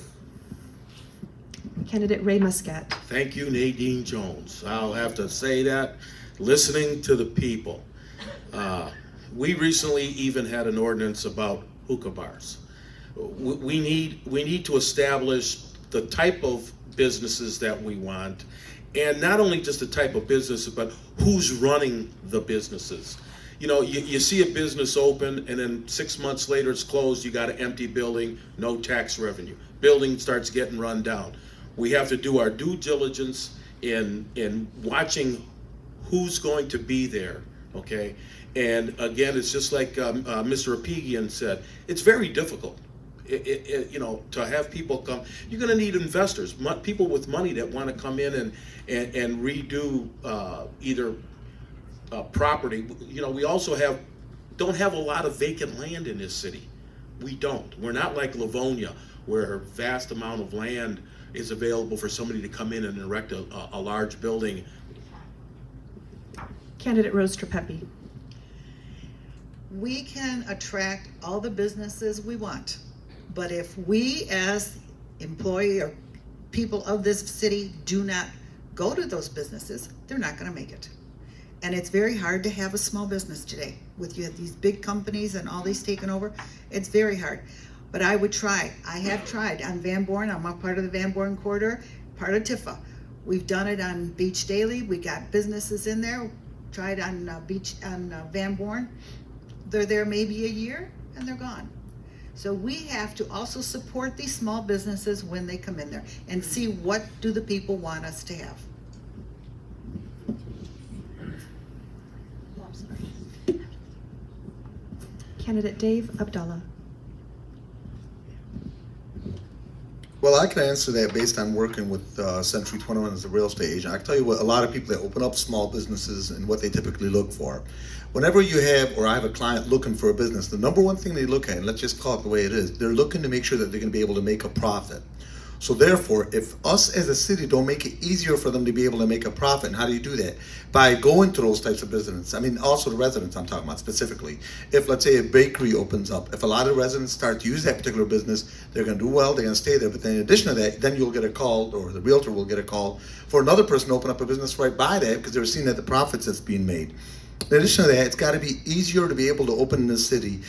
Candidate Ray Muscat. Thank you, Nadine Jones. I'll have to say that, listening to the people. We recently even had an ordinance about hookah bars. We need to establish the type of businesses that we want, and not only just the type of business, but who's running the businesses. You see a business open, and then 6 months later it's closed. You got an empty building, no tax revenue. Building starts getting run down. We have to do our due diligence in watching who's going to be there. Okay, and again, it's just like Mr. Apigian said. It's very difficult. To have people come. You're going to need investors, people with money that want to come in and redo either property. We also don't have a lot of vacant land in this city. We don't. We're not like Livonia, where a vast amount of land is available for somebody to come in and erect a large building. Candidate Rose Trepepi. We can attract all the businesses we want, but if we as employee or people of this city do not go to those businesses, they're not going to make it. And it's very hard to have a small business today. With you have these big companies and all these taken over, it's very hard. But I would try. I have tried on Van Born. I'm a part of the Van Born corridor, part of Tifa. We've done it on Beach Daily. We got businesses in there. Tried on Van Born. They're there maybe a year and they're gone. So we have to also support these small businesses when they come in there and see what do the people want us to have. Candidate Dave Abdallah. Well, I can answer that based on working with Century 21 as a real estate agent. I can tell you what a lot of people that open up small businesses and what they typically look for. Whenever you have, or I have a client looking for a business, the number one thing they look at, and let's just call it the way it is, they're looking to make sure that they're going to be able to make a profit. So therefore, if us as a city don't make it easier for them to be able to make a profit, and how do you do that? By going to those types of businesses. I mean, also the residents I'm talking about specifically. If, let's say, a bakery opens up, if a lot of residents start to use that particular business, they're going to do well, they're going to stay there. But then in addition to that, then you'll get a call, or the realtor will get a call for another person to open up a business right by that because they're seeing that the profits that's being made. In addition to that, it's got to be easier to be able to open in the city.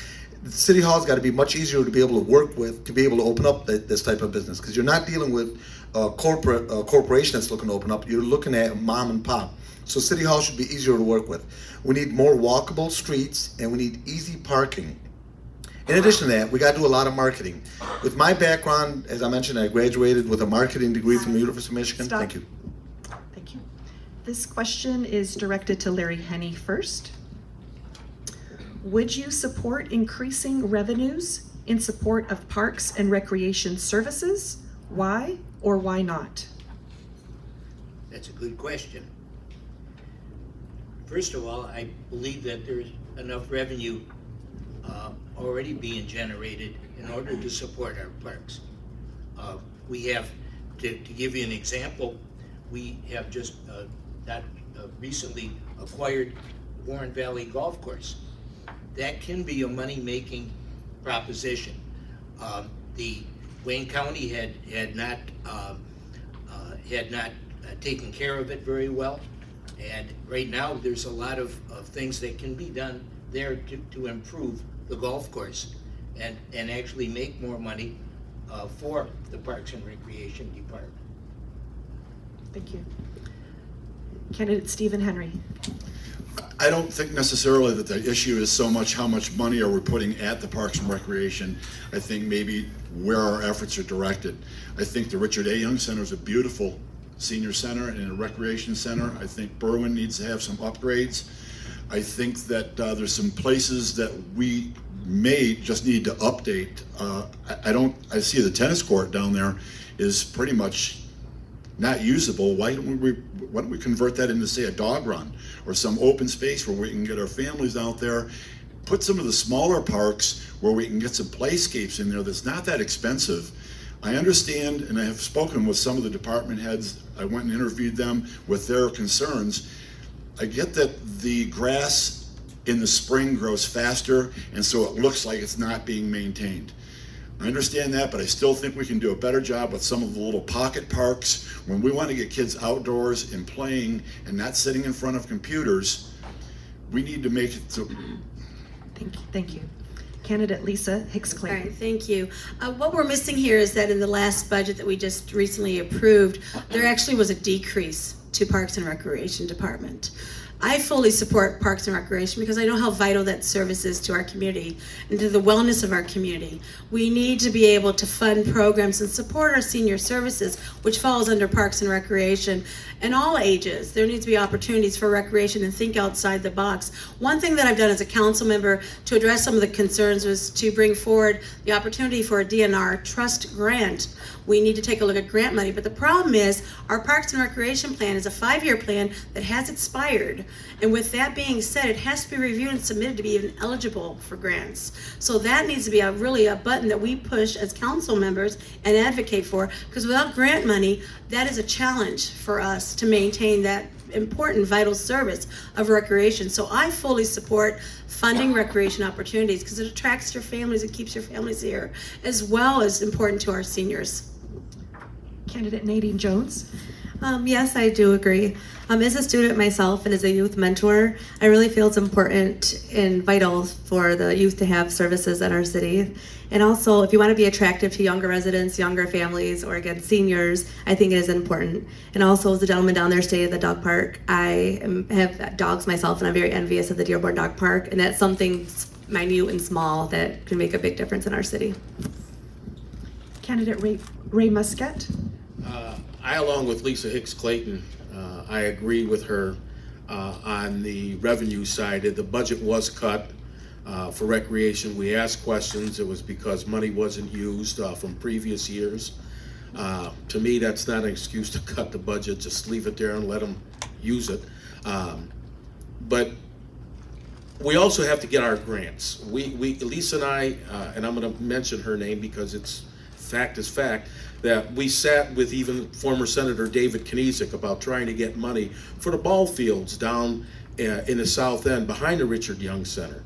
The city hall's got to be much easier to be able to work with, to be able to open up this type of business, because you're not dealing with a corporation that's looking to open up. You're looking at mom and pop. So city hall should be easier to work with. We need more walkable streets, and we need easy parking. In addition to that, we got to do a lot of marketing. With my background, as I mentioned, I graduated with a marketing degree from the University of Michigan. Stop. Thank you. Thank you. This question is directed to Larry Henney first. Would you support increasing revenues in support of parks and recreation services? Why or why not? That's a good question. First of all, I believe that there's enough revenue already being generated in order to support our parks. We have, to give you an example, we have just recently acquired Warren Valley Golf Course. That can be a money-making proposition. The Wayne County had not taken care of it very well, and right now there's a lot of things that can be done there to improve the golf course and actually make more money for the Parks and Recreation Department. Thank you. Candidate Stephen Henry. I don't think necessarily that the issue is so much how much money are we putting at the Parks and Recreation. I think maybe where our efforts are directed. I think the Richard A. Young Center is a beautiful senior center and a recreation center. I think Berwyn needs to have some upgrades. I think that there's some places that we may just need to update. I see the tennis court down there is pretty much not usable. Why don't we convert that into, say, a dog run or some open space where we can get our families out there, put some of the smaller parks where we can get some playscapes in there that's not that expensive. I understand, and I have spoken with some of the department heads. I went and interviewed them with their concerns. I get that the grass in the spring grows faster, and so it looks like it's not being maintained. I understand that, but I still think we can do a better job with some of the little pocket parks. When we want to get kids outdoors and playing and not sitting in front of computers, we need to make it so. Thank you. Candidate Lisa Hicks-Clayton. All right, thank you. What we're missing here is that in the last budget that we just recently approved, there actually was a decrease to Parks and Recreation Department. I fully support Parks and Recreation because I know how vital that service is to our community and to the wellness of our community. We need to be able to fund programs and support our senior services, which falls under Parks and Recreation, and all ages. There needs to be opportunities for recreation and think outside the box. One thing that I've done as a council member to address some of the concerns was to bring forward the opportunity for a DNR trust grant. We need to take a look at grant money, but the problem is our Parks and Recreation plan is a 5-year plan that has expired. And with that being said, it has to be reviewed and submitted to be even eligible for grants. So that needs to be really a button that we push as council members and advocate for, because without grant money, that is a challenge for us to maintain that important vital service of recreation. So I fully support funding recreation opportunities because it attracts your families and keeps your families here, as well as important to our seniors. Candidate Nadine Jones. Yes, I do agree. As a student myself and as a youth mentor, I really feel it's important and vital for the youth to have services in our city. And also, if you want to be attractive to younger residents, younger families, or again, seniors, I think it is important. And also, as the gentleman down there stated, the dog park, have dogs myself, and I'm very envious of the Dearborn Dog Park, and that's something minute and small that can make a big difference in our city. Candidate Ray Muscat. I, along with Lisa Hicks-Clayton, I agree with her on the revenue side. The budget was cut for recreation. We asked questions. It was because money wasn't used from previous years. To me, that's not an excuse to cut the budget. Just leave it there and let them use it. But we also have to get our grants. Lisa and I, and I'm going to mention her name because it's fact is fact, that we sat with even former Senator David Kniezek about trying to get money for the ball fields down in the South End behind the Richard Young Center.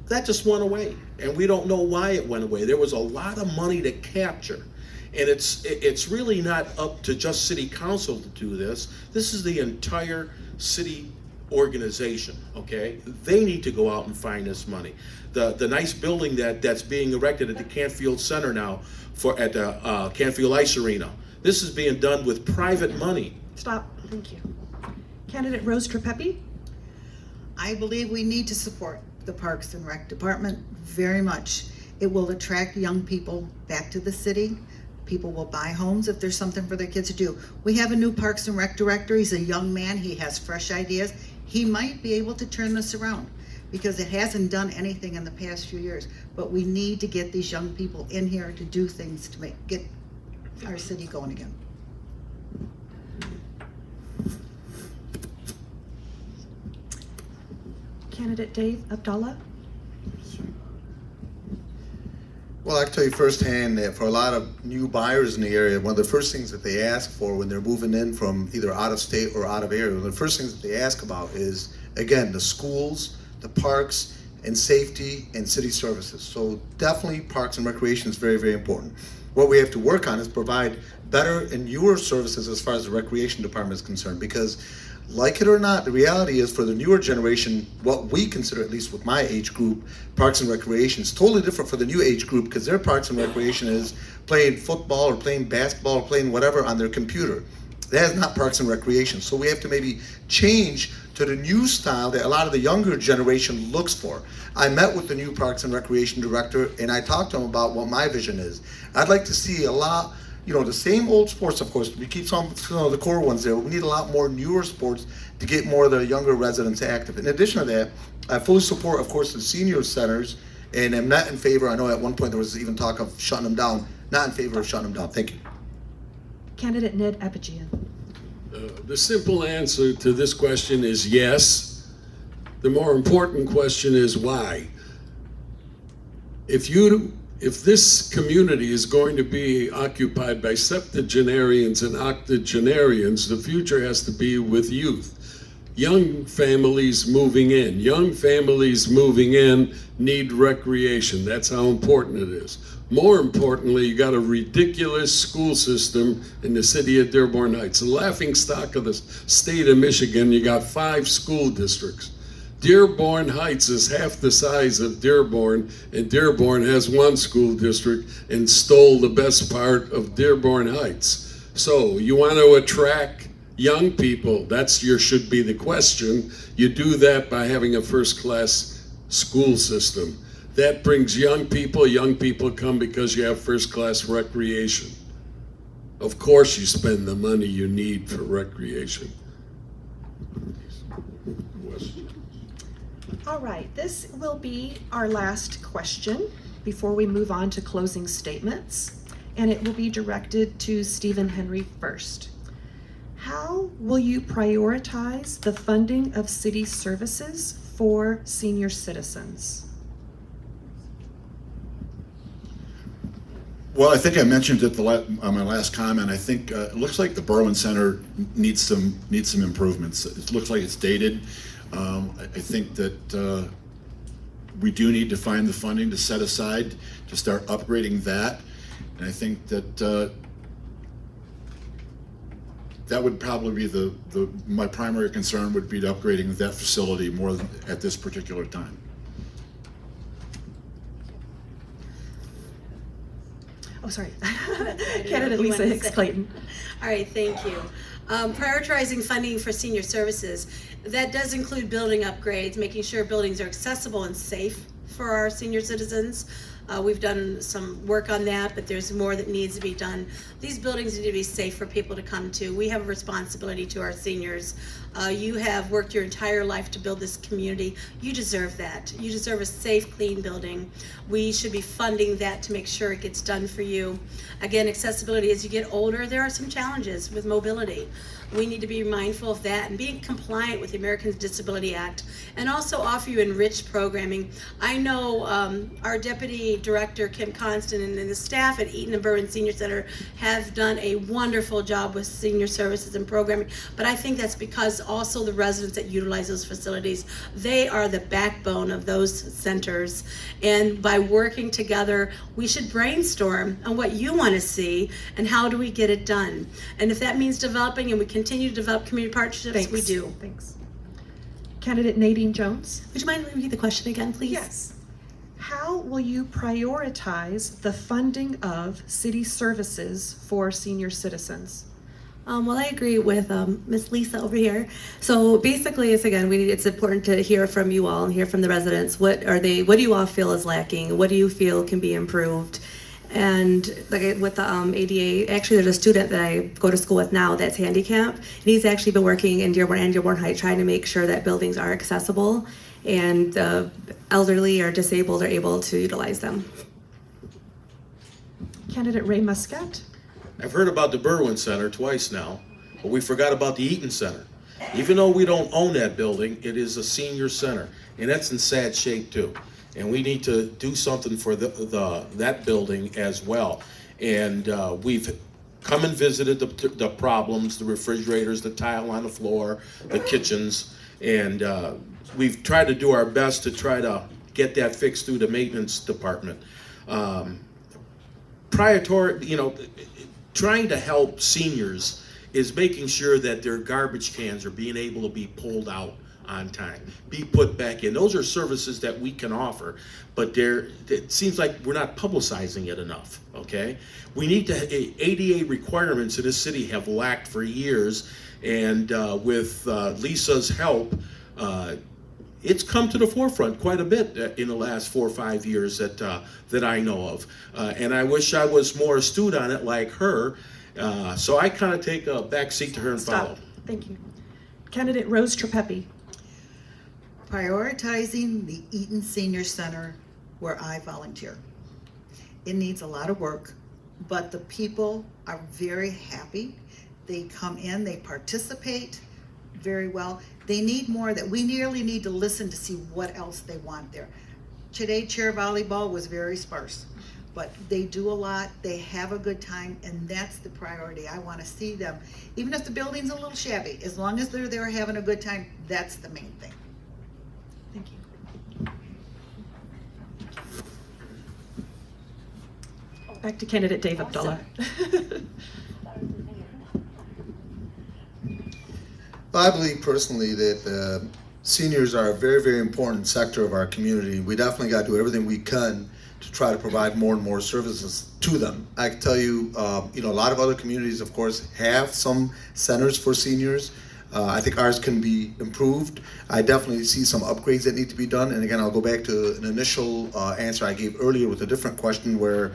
That just went away, and we don't know why it went away. There was a lot of money to capture, and it's really not up to just City Council to do this. This is the entire city organization, okay? They need to go out and find this money. The nice building that's being erected at the Canfield Center now at the Canfield Ice Arena. This is being done with private money. Stop. Thank you. Candidate Rose Trepepi. I believe we need to support the Parks and Rec Department very much. It will attract young people back to the city. People will buy homes if there's something for their kids to do. We have a new Parks and Rec director. He's a young man. He has fresh ideas. He might be able to turn this around because it hasn't done anything in the past few years. But we need to get these young people in here to do things to get our city going again. Candidate Dave Abdallah. Well, I can tell you firsthand that for a lot of new buyers in the area, one of the first things that they ask for when they're moving in from either out of state or out of area, one of the first things that they ask about is, again, the schools, the parks, and safety and city services. So definitely parks and recreation is very, very important. What we have to work on is provide better and newer services as far as the recreation department is concerned, because like it or not, the reality is for the newer generation, what we consider, at least with my age group, parks and recreation is totally different for the new age group, because their parks and recreation is playing football or playing basketball or playing whatever on their computer. That is not parks and recreation. So we have to maybe change to the new style that a lot of the younger generation looks for. I met with the new Parks and Recreation Director and I talked to him about what my vision is. I'd like to see a lot, the same old sports, of course, we keep some of the core ones there. We need a lot more newer sports to get more of the younger residents active. In addition to that, I fully support, of course, the senior centers, and I'm not in favor, I know at one point there was even talk of shutting them down, not in favor of shutting them down. Thank you. Candidate Ned Apigian. The simple answer to this question is yes. The more important question is why. If this community is going to be occupied by septuagenarians and octogenarians, the future has to be with youth. Young families moving in. Young families moving in need recreation. That's how important it is. More importantly, you got a ridiculous school system in the city of Dearborn Heights. The laughing stock of the state of Michigan, you got 5 school districts. Dearborn Heights is half the size of Dearborn, and Dearborn has 1 school district and stole the best part of Dearborn Heights. So you want to attract young people, should be the question. You do that by having a first-class school system. That brings young people come because you have first-class recreation. Of course you spend the money you need for recreation. All right, this will be our last question before we move on to closing statements, and it will be directed to Stephen Henry first. How will you prioritize the funding of city services for senior citizens? Well, I think I mentioned it on my last comment. I think it looks like the Berlin Center needs some improvements. It looks like it's dated. I think that we do need to find the funding to set aside to start upgrading that. And I think that that would probably be my primary concern would be upgrading that facility more than at this particular time. Oh, sorry. Candidate Candidate Lisa Hicks-Clayton. All right, thank you. Prioritizing funding for senior services. That does include building upgrades, making sure buildings are accessible and safe for our senior citizens. We've done some work on that, but there's more that needs to be done. These buildings need to be safe for people to come to. We have a responsibility to our seniors. You have worked your entire life to build this community. You deserve that. You deserve a safe, clean building. We should be funding that to make sure it gets done for you. Again, accessibility, as you get older, there are some challenges with mobility. We need to be mindful of that and being compliant with the Americans with Disability Act, and also offer you enriched programming. I know our Deputy Director, Kim Constant, and the staff at Eaton and Burton Senior Center have done a wonderful job with senior services and programming, but I think that's because also the residents that utilize those facilities, they are the backbone of those centers. And by working together, we should brainstorm on what you want to see and how do we get it done. And if that means developing, and we continue to develop community partnerships, Thanks. we do. Thanks. Candidate Nadine Jones. Would you mind repeating the question again, please? Yes. How will you prioritize the funding of city services for senior citizens? Well, I agree with Ms. Lisa over here. So basically, it's important to hear from you all and hear from the residents. What do you all feel is lacking? What do you feel can be improved? And like with the ADA, actually there's a student that I go to school with now that's handicapped, and he's actually been working in Dearborn and Dearborn Heights trying to make sure that buildings are accessible and the elderly or disabled are able to utilize them. Candidate Ray Muscat. I've heard about the Berwyn Center twice now, but we forgot about the Eaton Center. Even though we don't own that building, it is a senior center, and that's in sad shape too. And we need to do something for that building as well. And we've come and visited the problems, the refrigerators, the tile on the floor, the kitchens, and we've tried to do our best to try to get that fixed through the maintenance department. Trying to help seniors is making sure that their garbage cans are being able to be pulled out on time, be put back in. Those are services that we can offer, but it seems like we're not publicizing it enough, okay? We need to, ADA requirements in this city have lacked for years, and with Lisa's help, it's come to the forefront quite a bit in the last 4 or 5 years that I know of. And I wish I was more astute on it like her, so I kind of take a back seat to her and follow. Thank you. Candidate Rose Trepepi. Prioritizing the Eaton Senior Center where I volunteer. It needs a lot of work, but the people are very happy. They come in, they participate very well. They need more. That we nearly need to listen to see what else they want there. Today, chair volleyball was very sparse, but they do a lot. They have a good time, and that's the priority. I want to see them, even if the building's a little shabby, as long as they're there having a good time, that's the main thing. Thank you. Back to candidate Dave Abdullah. I believe personally that seniors are a very, very important sector of our community. We definitely got to do everything we can to try to provide more and more services to them. I can tell you, a lot of other communities, of course, have some centers for seniors. I think ours can be improved. I definitely see some upgrades that need to be done. And again, I'll go back to an initial answer I gave earlier with a different question where,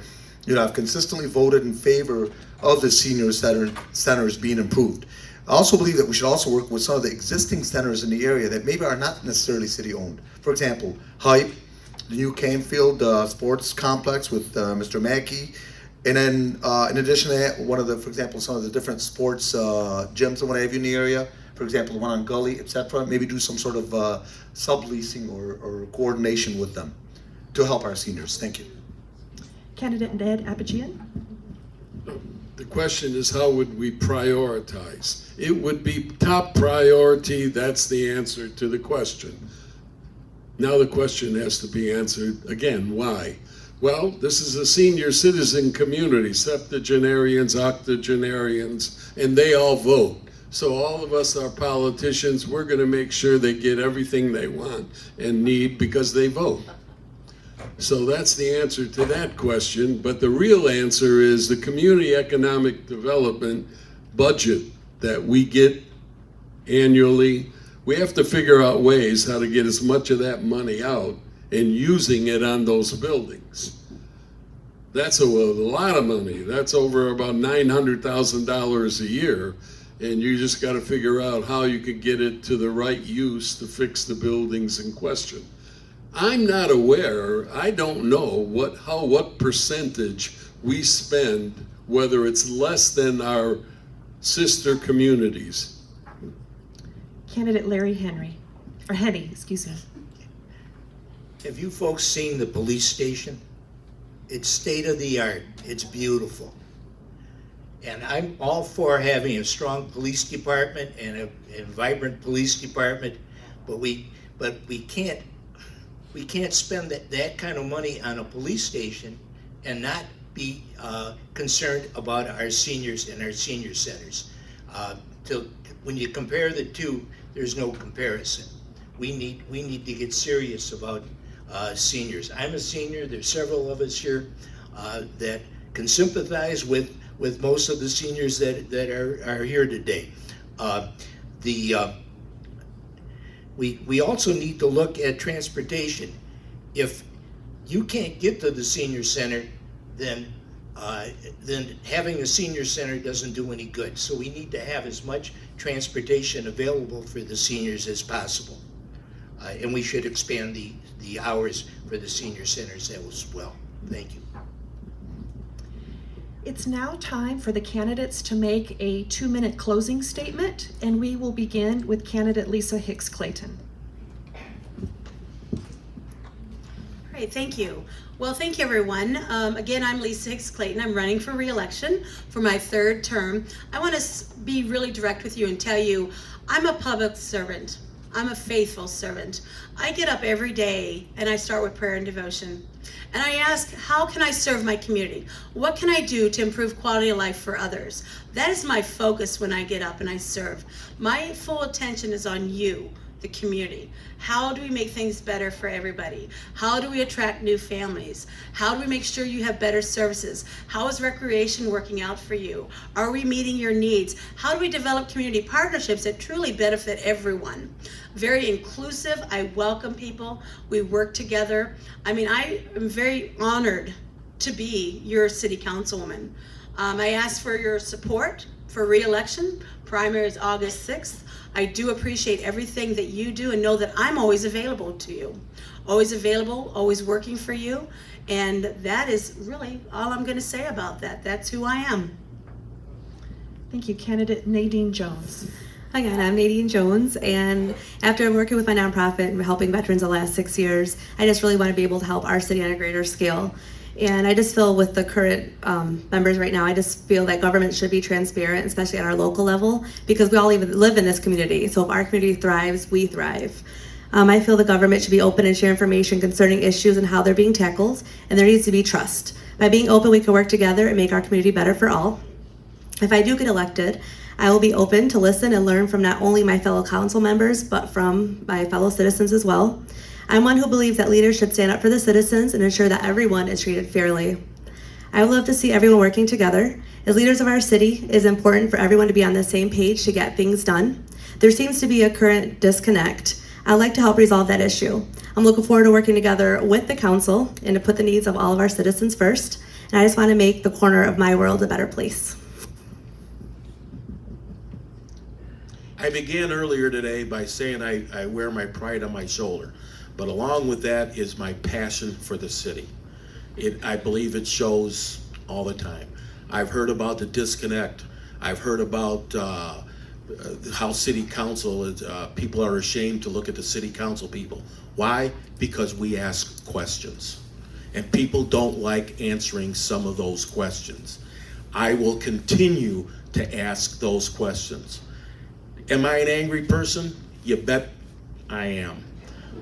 I've consistently voted in favor of the senior centers being improved. I also believe that we should also work with some of the existing centers in the area that maybe are not necessarily city-owned. For example, Hype, the new Canfield sports complex with Mr. Mackey. And then in addition to that, for example, some of the different sports gyms and what have you in the area, for example, the one on Gully, etc., maybe do some sort of subleasing or coordination with them to help our seniors. Thank you. Candidate Ned Apigian. The question is, how would we prioritize? It would be top priority. That's the answer to the question. Now the question has to be answered again. Why? Well, this is a senior citizen community, septuagenarians, octogenarians, and they all vote. So all of us are politicians. We're going to make sure they get everything they want and need because they vote. So that's the answer to that question. But the real answer is the community economic development budget that we get annually. We have to figure out ways how to get as much of that money out and using it on those buildings. That's a lot of money. That's over about $900,000 a year. And you just got to figure out how you could get it to the right use to fix the buildings in question. I'm not aware, I don't know what percentage we spend, whether it's less than our sister communities. Candidate Larry Henry, or Henny, excuse me. Have you folks seen the police station? It's state of the art. It's beautiful. And I'm all for having a strong police department and a vibrant police department, but we can't spend that kind of money on a police station and not be concerned about our seniors and our senior centers. When you compare the two, there's no comparison. We need to get serious about seniors. I'm a senior. There's several of us here that can sympathize with most of the seniors that are here today. We also need to look at transportation. If you can't get to the senior center, then having a senior center doesn't do any good. So we need to have as much transportation available for the seniors as possible. And we should expand the hours for the senior centers as well. Thank you. It's now time for the candidates to make a 2-minute closing statement, and we will begin with candidate Lisa Hicks-Clayton. Great, thank you. Well, thank you, everyone. Again, I'm Lisa Hicks-Clayton. I'm running for re-election for my 3rd term. I want to be really direct with you and tell you I'm a public servant. I'm a faithful servant. I get up every day and I start with prayer and devotion. And I ask, how can I serve my community? What can I do to improve quality of life for others? That is my focus when I get up and I serve. My full attention is on you, the community. How do we make things better for everybody? How do we attract new families? How do we make sure you have better services? How is recreation working out for you? Are we meeting your needs? How do we develop community partnerships that truly benefit everyone? Very inclusive. I welcome people. We work together. I mean, I am very honored to be your city councilwoman. I ask for your support for re-election. Primary is August 6th. I do appreciate everything that you do and know that I'm always available to you. Always available, always working for you. And that is really all I'm going to say about that. That's who I am. Thank you, candidate Nadine Jones. Again, I'm Nadine Jones, and after working with my nonprofit and helping veterans the last 6 years, I just really want to be able to help our city on a greater scale. And I just feel with the current members right now, I just feel that government should be transparent, especially at our local level, because we all even live in this community. So if our community thrives, we thrive. I feel the government should be open and share information concerning issues and how they're being tackled, and there needs to be trust. By being open, we can work together and make our community better for all. If I do get elected, I will be open to listen and learn from not only my fellow council members, but from my fellow citizens as well. I'm one who believes that leaders should stand up for the citizens and ensure that everyone is treated fairly. I would love to see everyone working together. As leaders of our city, it is important for everyone to be on the same page to get things done. There seems to be a current disconnect. I'd like to help resolve that issue. I'm looking forward to working together with the council and to put the needs of all of our citizens first. And I just want to make the corner of my world a better place. I began earlier today by saying I wear my pride on my shoulder, but along with that is my passion for the city. I believe it shows all the time. I've heard about the disconnect. I've heard about how city council, people are ashamed to look at the city council people. Why? Because we ask questions. And people don't like answering some of those questions. I will continue to ask those questions. Am I an angry person? You bet I am.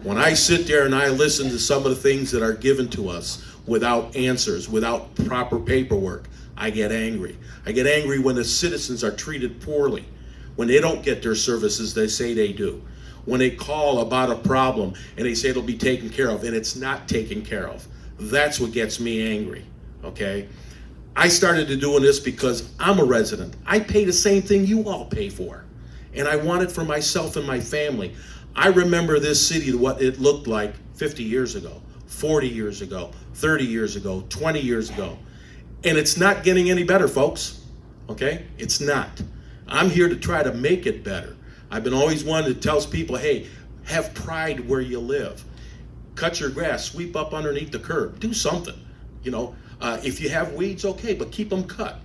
When I sit there and I listen to some of the things that are given to us without answers, without proper paperwork, I get angry. I get angry when the citizens are treated poorly, When they don't get their services, they say they do. When they call about a problem and they say it'll be taken care of and it's not taken care of, that's what gets me angry, okay? I started to doing this because I'm a resident. I pay the same thing you all pay for, and I want it for myself and my family. I remember this city, what it looked like 50 years ago, 40 years ago, 30 years ago, 20 years ago, and it's not getting any better, folks, okay? It's not. I'm here to try to make it better. I've been always one that tells people, hey, have pride where you live. Cut your grass, sweep up underneath the curb, do something, you know. If you have weeds, okay, but keep them cut.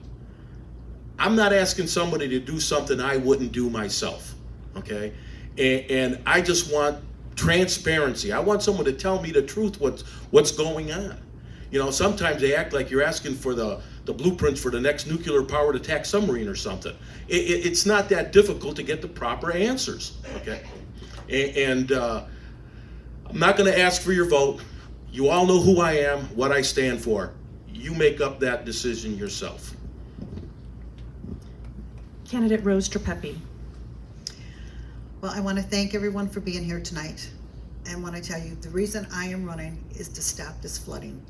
I'm not asking somebody to do something I wouldn't do myself, okay? And I just want transparency. I want someone to tell me the truth, what's going on. You know, sometimes they act like you're asking for the blueprints for the next nuclear-powered attack submarine or something. It's not that difficult to get the proper answers, okay? And I'm not gonna ask for your vote. You all know who I am, what I stand for. You make up that decision yourself. Candidate Rose Trepepi. Well, I want to thank everyone for being here tonight. And want to tell you, the reason I am running is to stop this flooding.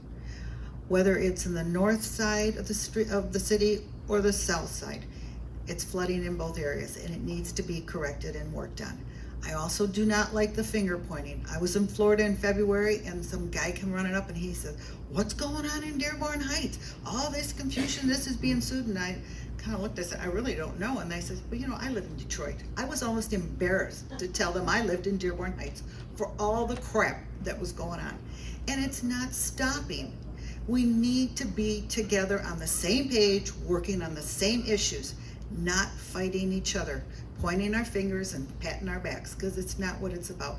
Whether it's in the north side of the street of the city or the south side, it's flooding in both areas and it needs to be corrected and worked on. I also do not like the finger pointing. I was in Florida in February and some guy came running up and he said, "What's going on in Dearborn Heights? All this confusion, this is being sued." And I kind of looked, I said, "I really don't know." And they said, "Well, you know, I live in Detroit." I was almost embarrassed to tell them I lived in Dearborn Heights for all the crap that was going on. And it's not stopping. We need to be together on the same page, working on the same issues, not fighting each other, pointing our fingers and patting our backs, because it's not what it's about.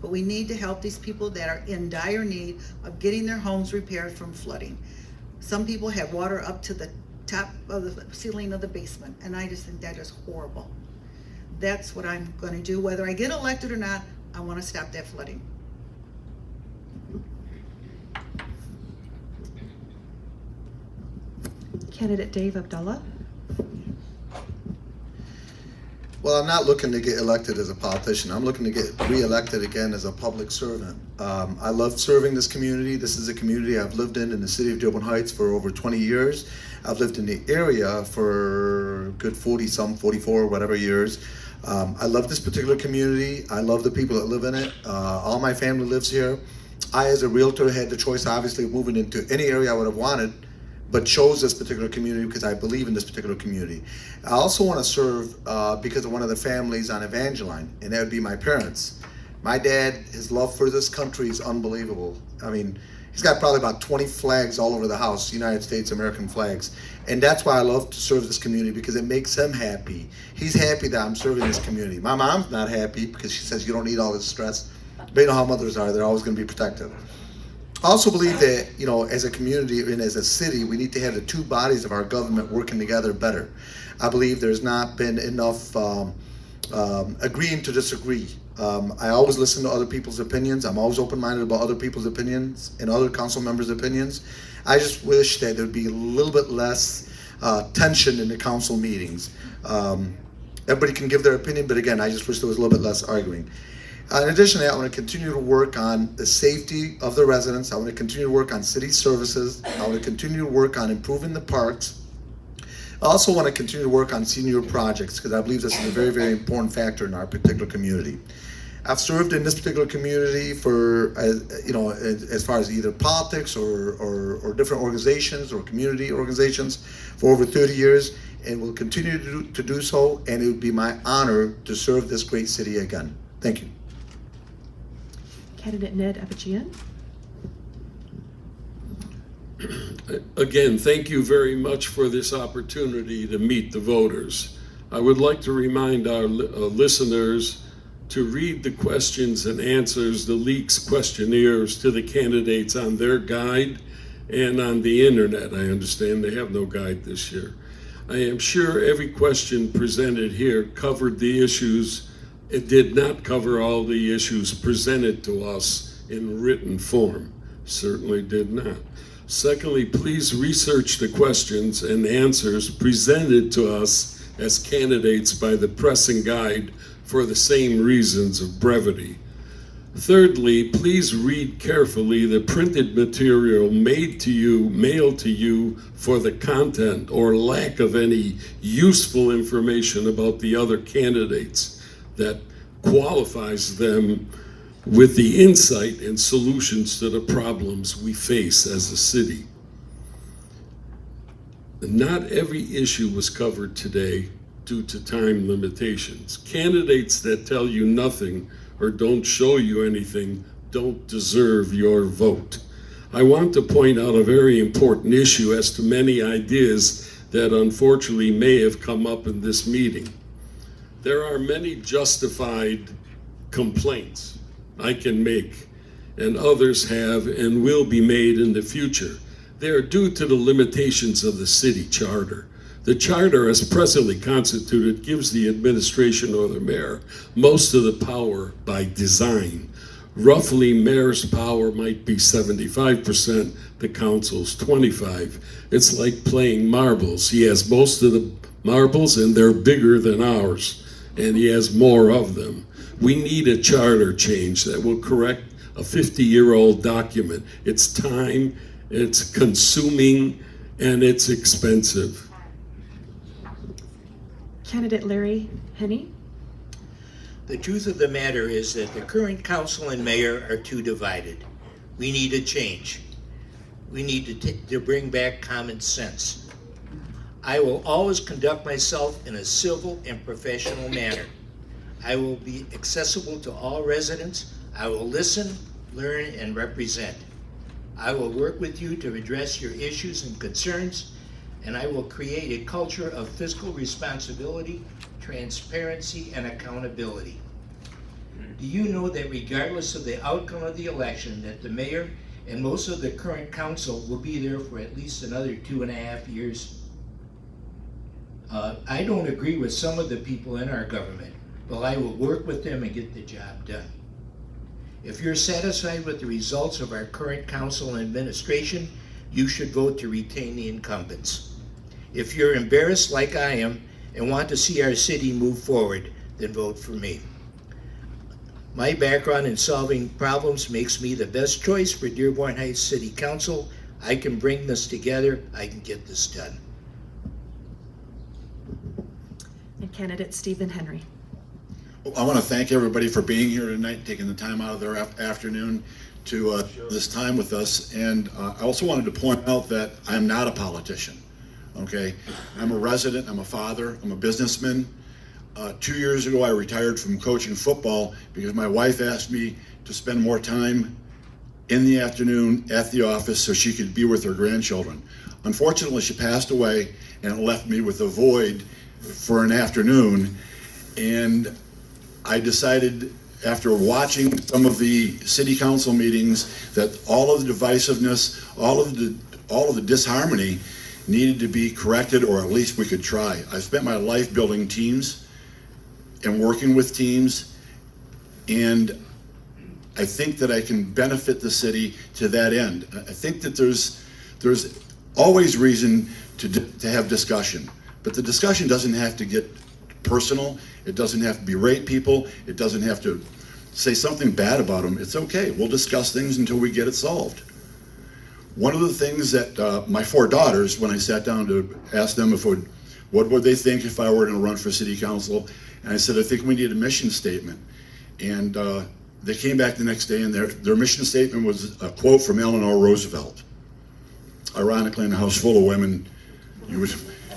But we need to help these people that are in dire need of getting their homes repaired from flooding. Some people have water up to the top of the ceiling of the basement, and I just think that is horrible. That's what I'm going to do. Whether I get elected or not, I want to stop that flooding. Candidate Dave Abdullah. Well, I'm not looking to get elected as a politician. I'm looking to get re-elected again as a public servant. I love serving this community. This is a community I've lived in the city of Dearborn Heights for over 20 years. I've lived in the area for a good 44 whatever years. I love this particular community. I love the people that live in it. All my family lives here. I, as a realtor, had the choice, obviously, of moving into any area I would have wanted, but chose this particular community because I believe in this particular community. I also want to serve because of one of the families on Evangeline, and that would be my parents. My dad, his love for this country is unbelievable. I mean, he's got probably about 20 flags all over the house, United States, American flags. And that's why I love to serve this community, because it makes him happy. He's happy that I'm serving this community. My mom's not happy because she says you don't need all this stress. But you know how mothers are, they're always gonna be protective. I also believe that, you know, as a community and as a city, we need to have the two bodies of our government working together better. I believe there's not been enough agreeing to disagree. I always listen to other people's opinions. I'm always open-minded about other people's opinions and other council members' opinions. I just wish that there'd be a little bit less tension in the council meetings. Everybody can give their opinion, but again, I just wish there was a little bit less arguing. In addition to that, I want to continue to work on the safety of the residents. I want to continue to work on city services. I want to continue to work on improving the parks. I also want to continue to work on senior projects, because I believe this is a very, very important factor in our particular community. I've served in this particular community for, you know, as far as either politics or different organizations or community organizations for over 30 years, and will continue to do so, and it would be my honor to serve this great city again. Thank you. Candidate Ned Abajian. Again, thank you very much for this opportunity to meet the voters. I would like to remind our listeners to read the questions and answers, the leaks questionnaires to the candidates on their guide and on the internet. I understand they have no guide this year. I am sure every question presented here covered the issues. It did not cover all the issues presented to us in written form. Certainly did not. Secondly, please research the questions and answers presented to us as candidates by the press and guide for the same reasons of brevity. Thirdly, please read carefully the printed material mailed to you for the content or lack of any useful information about the other candidates that qualifies them with the insight and solutions to the problems we face as a city. Not every issue was covered today due to time limitations. Candidates that tell you nothing or don't show you anything don't deserve your vote. I want to point out a very important issue as to many ideas that unfortunately may have come up in this meeting. There are many justified complaints I can make, and others have and will be made in the future. They are due to the limitations of the city charter. The charter, as presently constituted, gives the administration or the mayor most of the power by design. Roughly, mayor's power might be 75%, the council's 25%. It's like playing marbles. He has most of the marbles and they're bigger than ours, and he has more of them. We need a charter change that will correct a 50-year-old document. It's time, it's consuming, and it's expensive. Candidate Larry Henny. The truth of the matter is that the current council and mayor are too divided. We need a change. We need to bring back common sense. I will always conduct myself in a civil and professional manner. I will be accessible to all residents. I will listen, learn, and represent. I will work with you to address your issues and concerns, and I will create a culture of fiscal responsibility, transparency, and accountability. Do you know that regardless of the outcome of the election, that the mayor and most of the current council will be there for at least another 2.5 years? I don't agree with some of the people in our government, but I will work with them and get the job done. If you're satisfied with the results of our current council and administration, you should vote to retain the incumbents. If you're embarrassed like I am and want to see our city move forward, then vote for me. My background in solving problems makes me the best choice for Dearborn Heights City Council. I can bring this together. I can get this done. And candidate Stephen Henry. I want to thank everybody for being here tonight, taking the time out of their afternoon to share this time with us. And I also wanted to point out that I'm not a politician. Okay, I'm a resident, I'm a father, I'm a businessman. 2 years ago, I retired from coaching football because my wife asked me to spend more time in the afternoon at the office so she could be with her grandchildren. Unfortunately, she passed away and it left me with a void for an afternoon. And I decided, after watching some of the city council meetings, that all of the divisiveness, all of the disharmony needed to be corrected, or at least we could try. I spent my life building teams and working with teams, and I think that I can benefit the city to that end. I think that there's always reason to have discussion, but the discussion doesn't have to get personal. It doesn't have to berate people. It doesn't have to say something bad about them. It's okay. We'll discuss things until we get it solved. One of the things that my 4 daughters, when I sat down to ask them what would they think if I were going to run for city council, and I said, I think we need a mission statement. And they came back the next day, and their mission statement was a quote from Eleanor Roosevelt. Ironically, in a house full of women,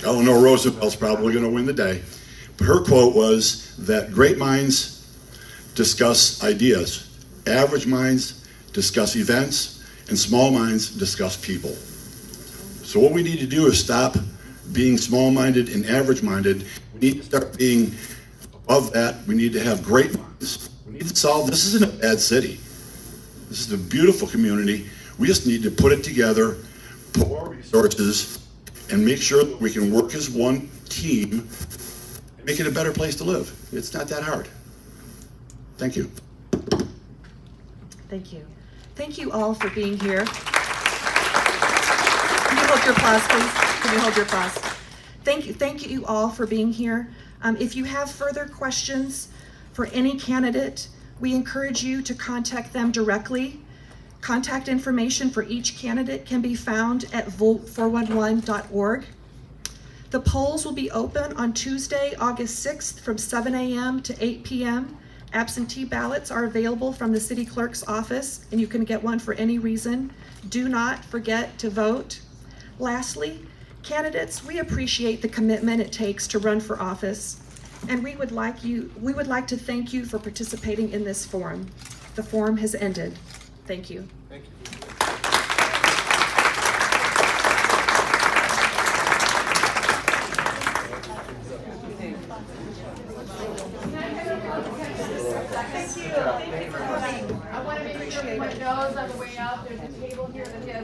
Eleanor Roosevelt's probably going to win the day. But her quote was that great minds discuss ideas, average minds discuss events, and small minds discuss people. So what we need to do is stop being small-minded and average-minded. We need to start being above that. We need to have great minds. We need to solve, this isn't a bad city. This is a beautiful community. We just need to put it together, put our resources, and make sure that we can work as one team and make it a better place to live. It's not that hard. Thank you. Thank you. Thank you all for being here. Can you hold your applause, please? Can you hold your applause? Thank you all for being here. If you have further questions for any candidate, we encourage you to contact them directly. Contact information for each candidate can be found at vote411.org. The polls will be open on Tuesday, August 6th from 7 a.m. to 8 p.m. Absentee ballots are available from the city clerk's office, and you can get one for any reason. Do not forget to vote. Lastly, candidates, we appreciate the commitment it takes to run for office, and we would like to thank you for participating in this forum. The forum has ended. Thank you. Thank you. I want to make sure everyone knows on the way out, there's a table here that has